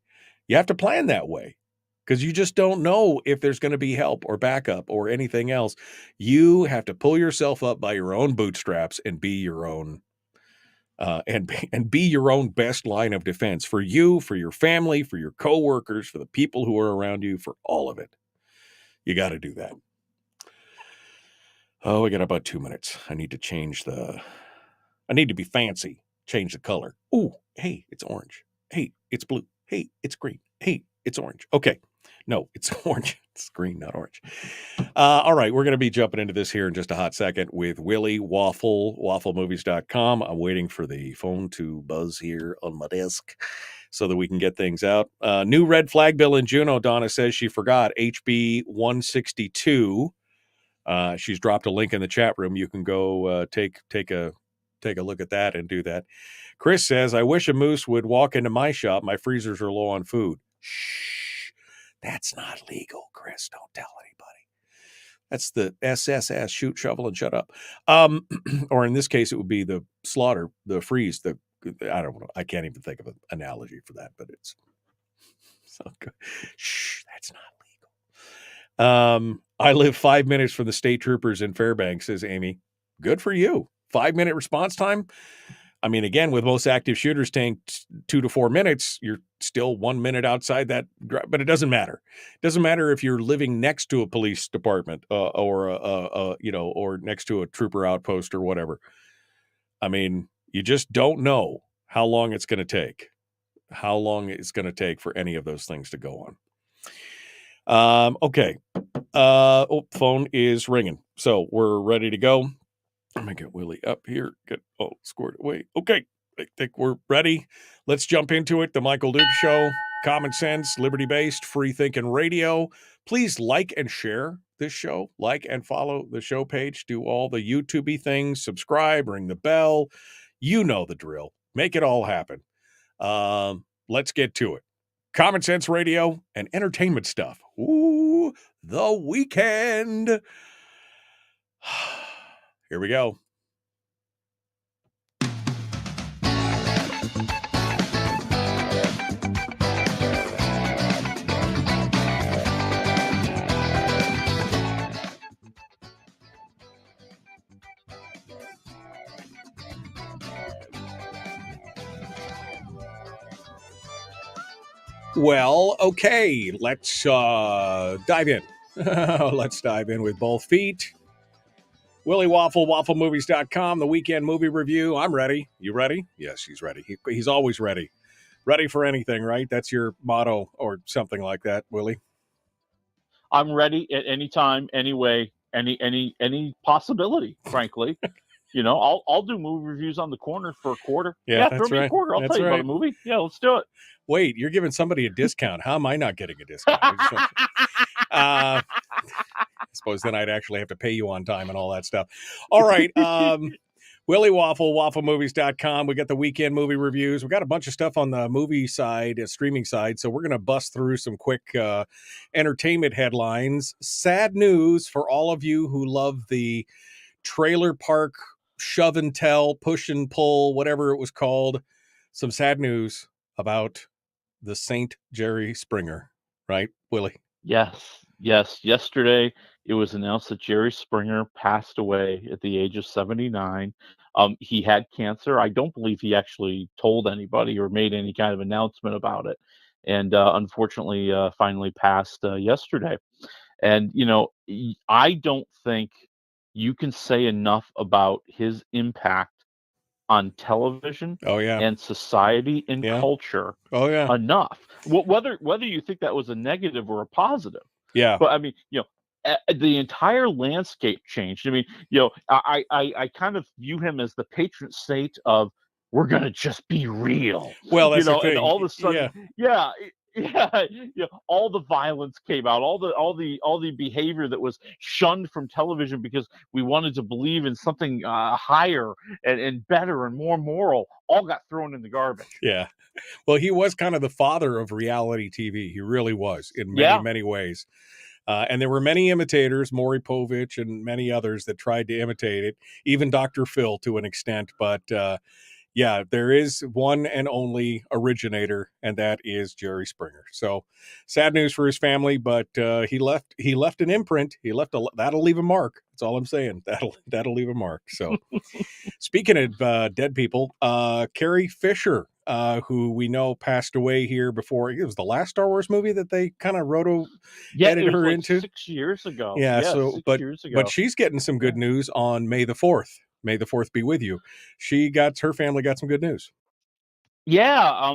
You have to plan that way because you just don't know if there's going to be help or backup or anything else. You have to pull yourself up by your own bootstraps and be your own and be your own best line of defense for you, for your family, for your coworkers, for the people who are around you, for all of it. You got to do that. Oh, we got about 2 minutes. I need to be fancy. Change the color. Ooh, hey, it's orange. Hey, it's blue. Hey, it's green. Hey, it's orange. Okay. No, it's orange. It's green, not orange. All right, we're going to be jumping into this here in just a hot second with Willie Waffle, wafflemovies.com. I'm waiting for the phone to buzz here on my desk so that we can get things out. New red flag bill in Juneau, Donna says she forgot, HB 162. She's dropped a link in the chat room. You can go take a look at that and do that. Chris says, I wish a moose would walk into my shop. My freezers are low on food. Shh. That's not legal, Chris. Don't tell anybody. That's the SSS, shoot, shovel, and shut up. Or in this case, it would be the slaughter, the freeze. I don't know. I can't even think of an analogy for that, but it's so good. Shh, that's not legal. I live 5 minutes from the state troopers in Fairbanks, says Amy. Good for you. 5-minute response time. I mean, again, with most active shooters taking 2 to 4 minutes, you're still 1 minute outside that, but it doesn't matter. It doesn't matter if you're living next to a police department or next to a trooper outpost or whatever. I mean, you just don't know how long it's going to take. How long it's going to take for any of those things to go on. Okay. Phone is ringing. So we're ready to go. I'm going to get Willie up here. Get all squared away. Okay. I think we're ready. Let's jump into it. The Michael Duke Show. Common sense, liberty-based, free-thinking radio. Please like and share this show. Like and follow the show page. Do all the YouTube-y things. Subscribe. Ring the bell. You know the drill. Make it all happen. Let's get to it. Common sense radio and entertainment stuff. Ooh, the weekend. Here we go. Well, okay, let's dive in. Let's dive in with both feet. Willie Waffle, wafflemovies.com, the weekend movie review. I'm ready. You ready? Yes, he's ready. He's always ready. Ready for anything, right? That's your motto or something like that, Willie. I'm ready at any time, any way, any possibility, frankly. You know, I'll do movie reviews on the corner for a quarter. Yeah, throw me a quarter. I'll tell you about a movie. Yeah, let's do it. Wait, you're giving somebody a discount. How am I not getting a discount? I suppose then I'd actually have to pay you on time and all that stuff. All right. Willie Waffle, wafflemovies.com. We got the weekend movie reviews. We got a bunch of stuff on the movie side, streaming side. So we're going to bust through some quick entertainment headlines. Sad news for all of you who love the trailer park shove and tell, push and pull, whatever it was called. Some sad news about the Saint Jerry Springer, right, Willie? Yes. Yesterday, it was announced that Jerry Springer passed away at the age of 79. He had cancer. I don't believe he actually told anybody or made any kind of announcement about it. And unfortunately, finally passed yesterday. And, you know, I don't think you can say enough about his impact on television and society and culture enough. Whether you think that was a negative or a positive. Yeah. But I mean, you know, the entire landscape changed. I mean, you know, I kind of view him as the patron saint of we're gonna just be real. Well, that's the And thing. all of a sudden, all the violence came out, all the behavior that was shunned from television because we wanted to believe in something higher and better and more moral, all got thrown in the garbage. Yeah. Well, he was kind of the father of reality TV. He really was in many ways. And there were many imitators, Maury Povich and many others that tried to imitate it, even Dr. Phil to an extent. But there is one and only originator, and that is Jerry Springer. So sad news for his family, but he left an imprint. That'll leave a mark. That's all I'm saying. That'll leave a mark. So speaking of dead people, Carrie Fisher, who we know passed away here before. It was the last Star Wars movie that they kind of edited her into 6 years ago. Yeah, so 6 years ago. But she's getting some good news on May the 4th. May the 4th be with you. Her family got some good news. Yeah,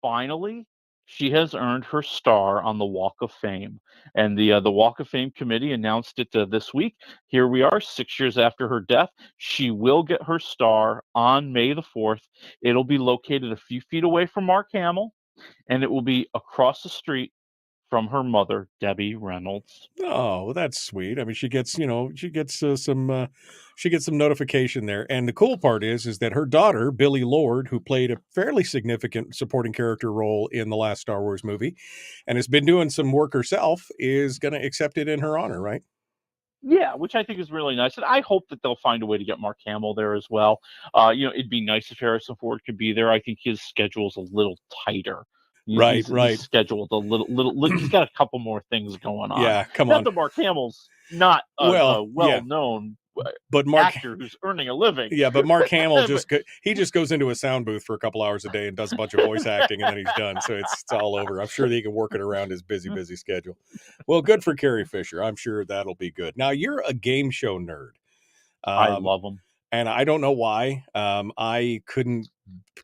finally, she has earned her star on the Walk of Fame, and the Walk of Fame committee announced it this week. Here we are, 6 years after her death. She will get her star on May the 4th. It'll be located a few feet away from Mark Hamill, and it will be across the street from her mother, Debbie Reynolds. Oh, well, that's sweet. I mean, she gets some notification there. And the cool part is that her daughter, Billie Lourd, who played a fairly significant supporting character role in the last Star Wars movie and has been doing some work herself, is going to accept it in her honor, right? Yeah, which I think is really nice. And I hope that they'll find a way to get Mark Hamill there as well. It'd be nice if Harrison Ford could be there. I think his schedule's a little tighter. He's scheduled a little. He's got a couple more things going on. Yeah, come on. on. Not that Mark Hamill's not a well-known actor who's earning a living. Yeah, but Mark Hamill just goes into a sound booth for a couple hours a day and does a bunch of voice acting, and then he's done. So it's all over. I'm sure that he can work it around his busy schedule. Well, good for Carrie Fisher. I'm sure that'll be good. Now, you're a game show nerd. I love them. And I don't know why. I couldn't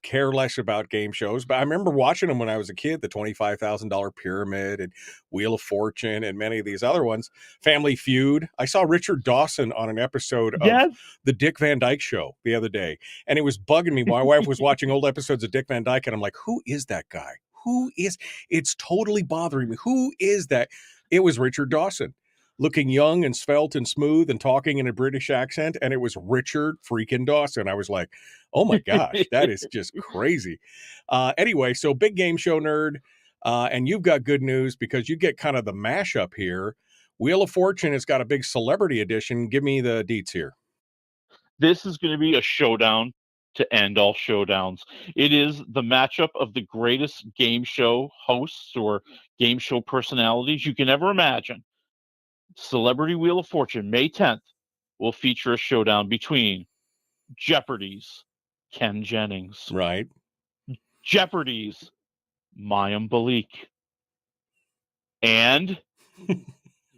care less about game shows, but I remember watching them when I was a kid, the $25,000 Pyramid and Wheel of Fortune and many of these other ones. Family Feud. I saw Richard Dawson on an episode of the Dick Van Dyke Show the other day, and it was bugging me. My wife was watching old episodes of Dick Van Dyke, and I'm like, who is that guy? It's totally bothering me. Who is that? It was Richard Dawson, looking young and svelte and smooth and talking in a British accent. And it was Richard freaking Dawson. I was like, oh my gosh, that is just crazy. Anyway, so big game show nerd. And you've got good news because you get kind of the mashup here. Wheel of Fortune has got a big celebrity edition. Give me the deets here. This is going to be a showdown to end all showdowns. It is the matchup of the greatest game show hosts or game show personalities you can ever imagine. Celebrity Wheel of Fortune, May 10th, will feature a showdown between Jeopardy's Ken Jennings. Right. Jeopardy's Mayim Bialik. And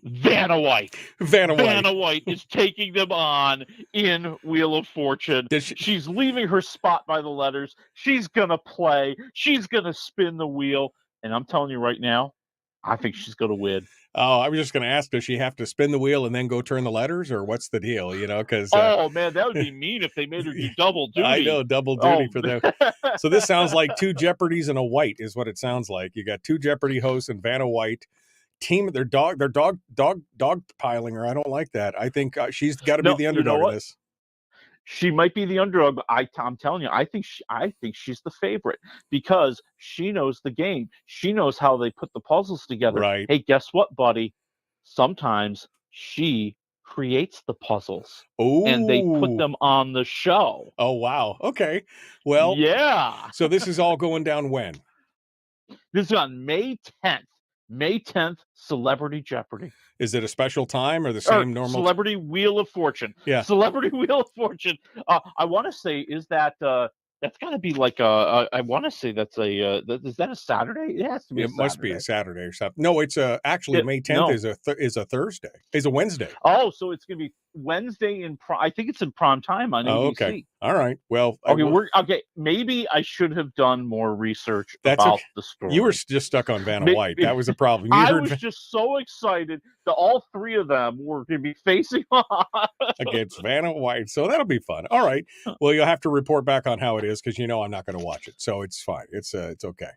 Vanna White. Vanna White is taking them on in Wheel of Fortune. She's leaving her spot by the letters. She's going to play. She's going to spin the wheel. And I'm telling you right now, I think she's going to win. Oh, I was just going to ask, does she have to spin the wheel and then go turn the letters, or what's the deal? Because man, that would be mean if they made her do double duty. I know, double duty for them. So this sounds like two Jeopardys and a White is what it sounds like. You got two Jeopardy hosts and Vanna White. Team, they're dog piling her. I don't like that. I think she's got to be the underdog in this. She might be the underdog, but I'm telling you, I think she's the favorite because she knows the game. She knows how they put the puzzles together. Right. Hey, guess what, buddy? Sometimes she creates the puzzles. Ooh. And they put them on the show. Oh, wow. Okay. Well, yeah. So this is all going down when? This is on May 10th. May 10th, Celebrity Jeopardy. Is it a special time or the same normal? Celebrity Wheel of Fortune. Yeah. Celebrity Wheel of Fortune. I want to say, is that that's got to be like I want to say that's is that a Saturday? It has to be. It must be a Saturday or something. No, it's actually May 10th is a Thursday. Is a Wednesday. Oh, so it's gonna be Wednesday I think it's in prime time on ABC. Okay. All right. Well, okay. Maybe I should have done more research That's about okay. the story. You were just stuck on Vanna White. That was a problem. I was just so excited that all three of them were going to be facing off against Vanna White. So that'll be fun. All right. Well, you'll have to report back on how it is because I'm not going to watch it. So it's fine. It's okay.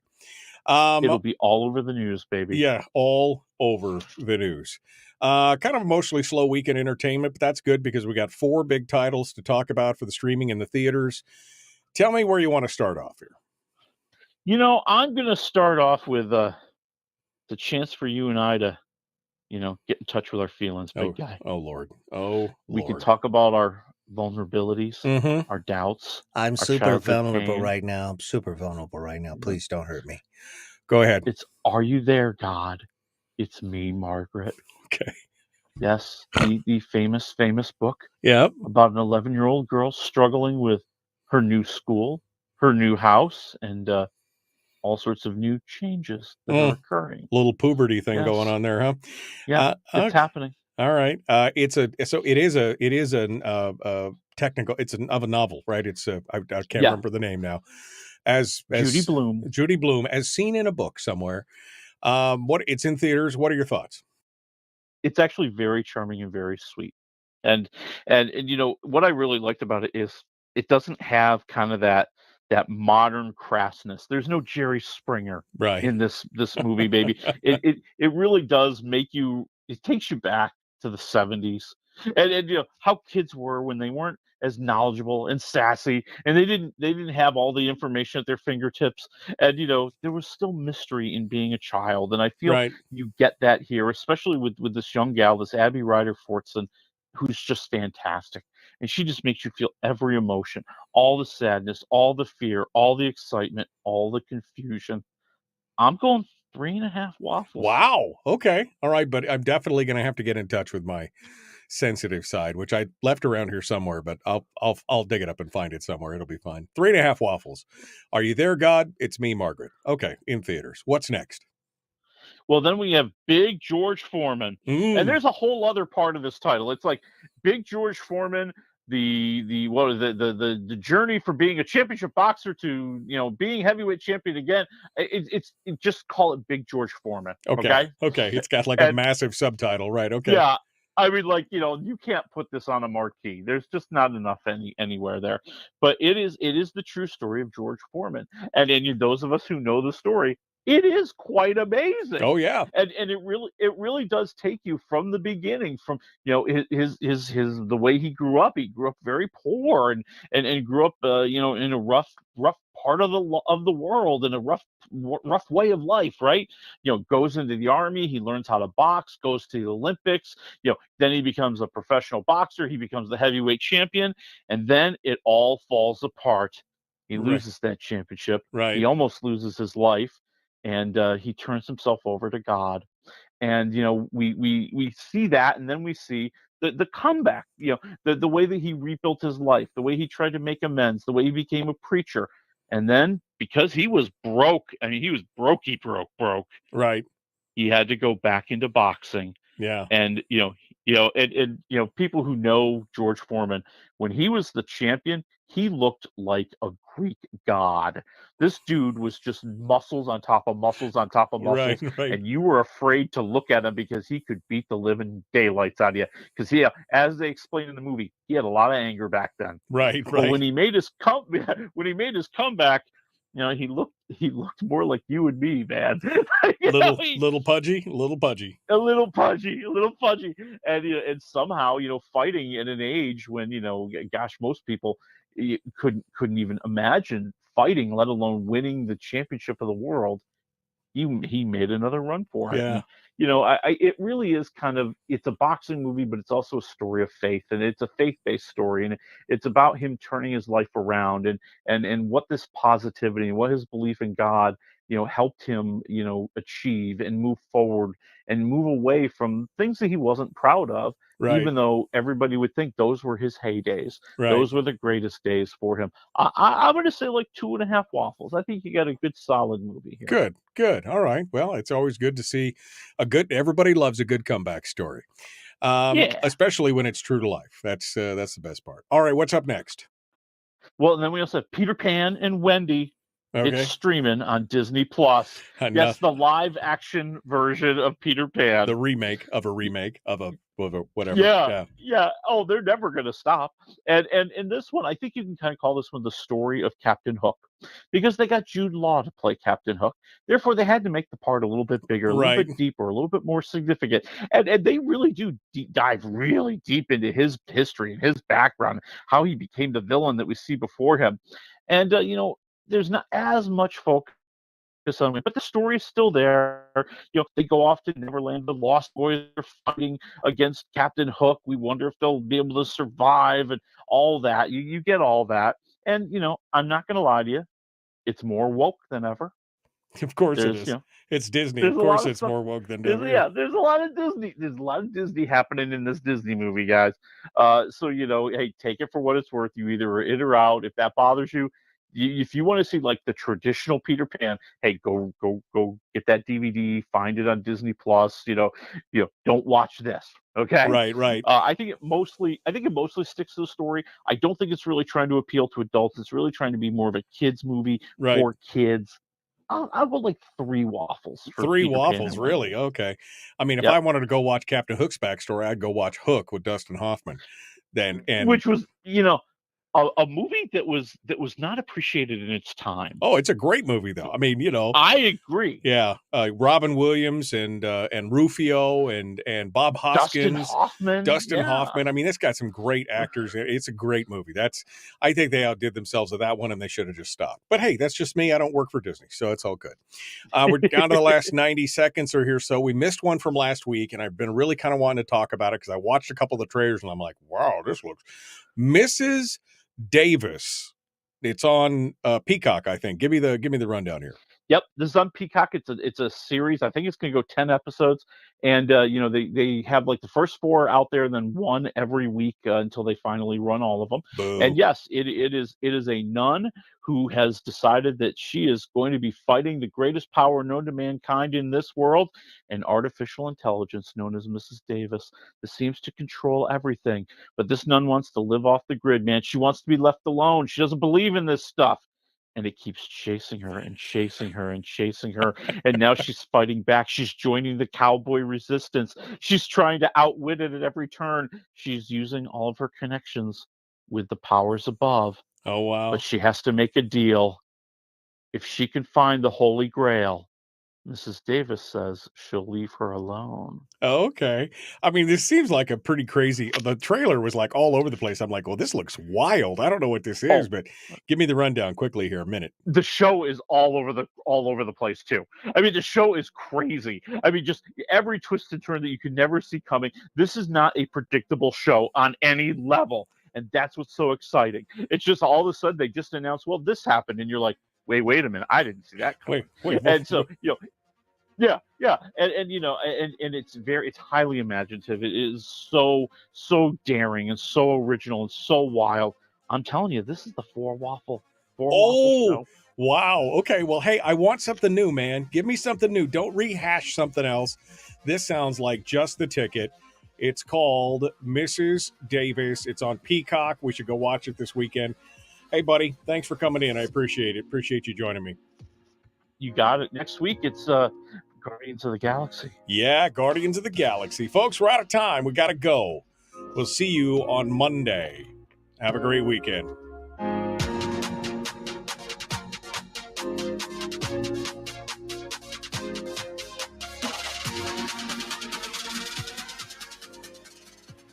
It'll be all over the news, baby. Yeah, all over the news. Kind of emotionally slow week in entertainment, but that's good because we got 4 big titles to talk about for the streaming and the theaters. Tell me where you want to start off here. I'm going to start off with the chance for you and I to, get in touch with our feelings, big guy. Oh, Lord. Oh, we can talk about our vulnerabilities, our doubts. I'm super vulnerable right now. I'm super vulnerable right now. Please don't hurt me. Go ahead. It's Are You There, God? It's Me, Margaret. Okay. Yes, the famous book. Yep. About an 11-year-old girl struggling with her new school, her new house, and all sorts of new changes that are occurring. Little puberty thing going on there, huh? Yeah, it's happening. All right. It is a technical. It's of a novel, right? It's I can't remember the name now. As Judy Blume, as seen in a book somewhere. It's in theaters. What are your thoughts? It's actually very charming and very sweet. And what I really liked about it is it doesn't have kind of that modern crassness. There's no Jerry Springer in this movie, baby. It really does it takes you back to the 70s and how kids were when they weren't as knowledgeable and sassy, and they didn't have all the information at their fingertips, and there was still mystery in being a child, and I feel you get that here, especially with this young gal, this Abby Ryder Fortson, who's just fantastic, and she just makes you feel every emotion, all the sadness, all the fear, all the excitement, all the confusion. I'm going 3.5 waffles. Wow. Okay. All right, but I'm definitely going to have to get in touch with my sensitive side, which I left around here somewhere, but I'll dig it up and find it somewhere. It'll be fine. 3.5 waffles. Are You There, God? It's Me, Margaret. Okay, in theaters. What's next? Well, then we have Big George Foreman, and there's a whole other part of this title. It's like Big George Foreman, the journey from being a championship boxer to being heavyweight champion again. It's just call it Big George Foreman. Okay. It's got like a massive subtitle, right? Okay. Yeah. I mean, you can't put this on a marquee. There's just not enough anywhere there. But it is the true story of George Foreman. And those of us who know the story, it is quite amazing. Oh yeah. And it really does take you from the beginning, from his the way he grew up. He grew up very poor and grew up in a rough part of the world, in a rough way of life, right? Goes into the army, he learns how to box, goes to the Olympics, then he becomes a professional boxer, he becomes the heavyweight champion, and then it all falls apart. He loses that championship. Right. He almost loses his life, and he turns himself over to God. And we see that, and then we see the comeback, the way that he rebuilt his life, the way he tried to make amends, the way he became a preacher. And then, because he was broke, he was broke. Right. He had to go back into boxing. Yeah. And people who know George Foreman, when he was the champion, he looked like a Greek god. This dude was just muscles on top of muscles on top of muscles, and you were afraid to look at him because he could beat the living daylights out of you. Because as they explained in the movie, he had a lot of anger back then. Right. But when he made his comeback, he looked more like you and me, man. little pudgy, a little pudgy, and somehow fighting at an age when gosh, most people couldn't even imagine fighting, let alone winning the championship of the world. He made another run for it. Yeah. And, it really is it's a boxing movie, but it's also a story of faith, and it's a faith-based story, and it's about him turning his life around, and what this positivity and what his belief in God, helped him, achieve and move forward and move away from things that he wasn't proud of, even though everybody would think those were his heydays. Those were the greatest days for him. I'm going to say like 2.5 waffles. I think you got a good solid movie here. Good. All right. Well, it's always good to see everybody loves a good comeback story. Especially when it's true to life. That's the best part. All right, what's up next? Well, and then we also have Peter Pan and Wendy. Okay. It's streaming on Disney Plus. Yes, the live action version of Peter Pan. The remake of a whatever. Yeah. Oh, they're never going to stop. And in this one, I think you can kind of call this one the story of Captain Hook, because they got Jude Law to play Captain Hook. Therefore, they had to make the part a little bit bigger, a little bit deeper, a little bit more significant. And they really do dive really deep into his history and his background, how he became the villain that we see before him. And, there's not as much focus on it, but the story is still there. They go off to Neverland. The Lost Boys are fighting against Captain Hook. We wonder if they'll be able to survive and all that. You get all that. And, I'm not going to lie to you. It's more woke than ever. Of course it is. It's Disney. Of course it's more woke than ever. There's a lot of Disney. There's a lot of Disney happening in this Disney movie, guys. So, hey, take it for what it's worth. You either are in or out. If that bothers you, if you want to see like the traditional Peter Pan, hey, go get that DVD, find it on Disney Plus. Don't watch this. Okay. Right. I think it mostly sticks to the story. I don't think it's really trying to appeal to adults. It's really trying to be more of a kids movie for kids. I would like 3 waffles. For 3 Peter waffles, Pan. really? Okay. I mean, if I wanted to go watch Captain Hook's backstory, I'd go watch Hook with Dustin Hoffman. Which was, a movie that was not appreciated in its time. Oh, it's a great movie, though. I mean, I agree. Yeah, Robin Williams and Rufio and Bob Hoskins, Dustin Hoffman. I mean, it's got some great actors. It's a great movie. I think they outdid themselves with that one, and they should have just stopped. But hey, that's just me. I don't work for Disney, so it's all good. We're down to the last 90 seconds or here, so we missed one from last week, and I've been really kind of wanting to talk about it because I watched a couple of the trailers, and I'm like, wow, this looks Mrs. Davis. It's on Peacock, I think. Give me the rundown here. Yep, this is on Peacock. It's a series. I think it's going to go 10 episodes, and they have like the first 4 out there, and then 1 every week until they finally run all of them. Boom. And yes, it is a nun who has decided that she is going to be fighting the greatest power known to mankind in this world, an artificial intelligence known as Mrs. Davis that seems to control everything. But this nun wants to live off the grid, man. She wants to be left alone. She doesn't believe in this stuff. And it keeps chasing her and chasing her and chasing her. And now she's fighting back. She's joining the cowboy resistance. She's trying to outwit it at every turn. She's using all of her connections with the powers above. Oh, wow. But she has to make a deal. If she can find the Holy Grail, Mrs. Davis says she'll leave her alone. Oh, okay. I mean, this seems like a pretty crazy. The trailer was like all over the place. I'm like, well, this looks wild. I don't know what this is, but give me the rundown quickly here. A minute. The show is all over the place too. I mean, the show is crazy. I mean, just every twist and turn that you could never see coming. This is not a predictable show on any level, and that's what's so exciting. It's just all of a sudden they just announced, well, this happened, and you're like, wait a minute, I didn't see that coming. Wait. And so, yeah. And it's highly imaginative. It is so daring and so original and so wild. I'm telling you, this is the 4 waffle show. Wow. Okay. Well, hey, I want something new, man. Give me something new. Don't rehash something else. This sounds like just the ticket. It's called Mrs. Davis. It's on Peacock. We should go watch it this weekend. Hey, buddy, thanks for coming in. I appreciate it. Appreciate you joining me. You got it. Next week, it's Guardians of the Galaxy. Yeah, Guardians of the Galaxy. Folks, we're out of time. We got to go. We'll see you on Monday. Have a great weekend.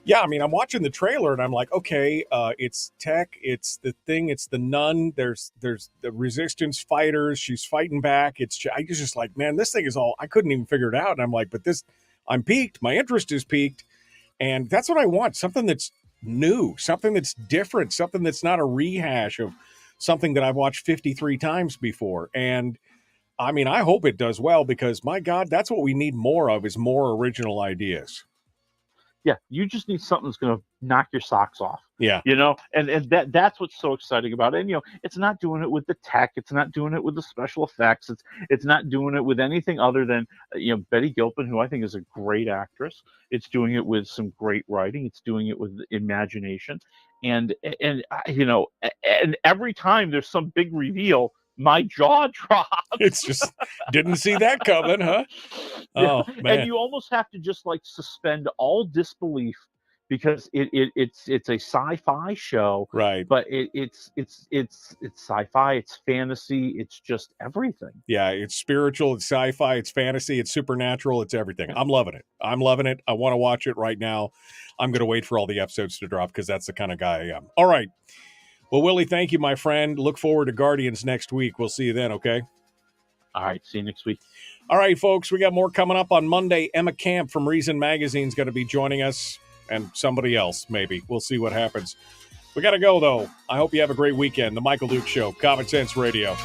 Yeah, I mean, I'm watching the trailer and I'm like, okay, it's tech, it's the thing, it's the nun. There's the resistance fighters. She's fighting back. I was just like, man, this thing is all. I couldn't even figure it out. And I'm like, but I'm peaked. My interest is peaked, and that's what I want. Something that's new, something that's different, something that's not a rehash of something that I've watched 53 times before. And I mean, I hope it does well because my God, that's what we need more of is more original ideas. Yeah, you just need something that's going to knock your socks off. Yeah. And that's what's so exciting about it. And it's not doing it with the tech, it's not doing it with the special effects, it's not doing it with anything other than Betty Gilpin, who I think is a great actress. It's doing it with some great writing, it's doing it with imagination, and every time there's some big reveal, my jaw drops. It's just didn't see that coming, huh? Oh man. And you almost have to just like suspend all disbelief, because it's a sci-fi show, right? But it's sci-fi, it's fantasy, it's just everything. Yeah, it's spiritual, it's sci-fi, it's fantasy, it's supernatural, it's everything. I'm loving it. I want to watch it right now. I'm going to wait for all the episodes to drop because that's the kind of guy I am. All right. Well, Willie, thank you, my friend. Look forward to Guardians next week. We'll see you then, okay? All right, see you next week. All right, folks, we got more coming up on Monday. Emma Camp from Reason Magazine is going to be joining us, and somebody else, maybe. We'll see what happens. We got to go, though. I hope you have a great weekend. The Michael Duke Show, Common Sense Radio.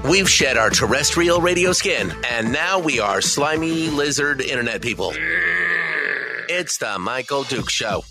We've shed our terrestrial radio skin, and now we are slimy lizard internet people. It's the Michael Duke Show.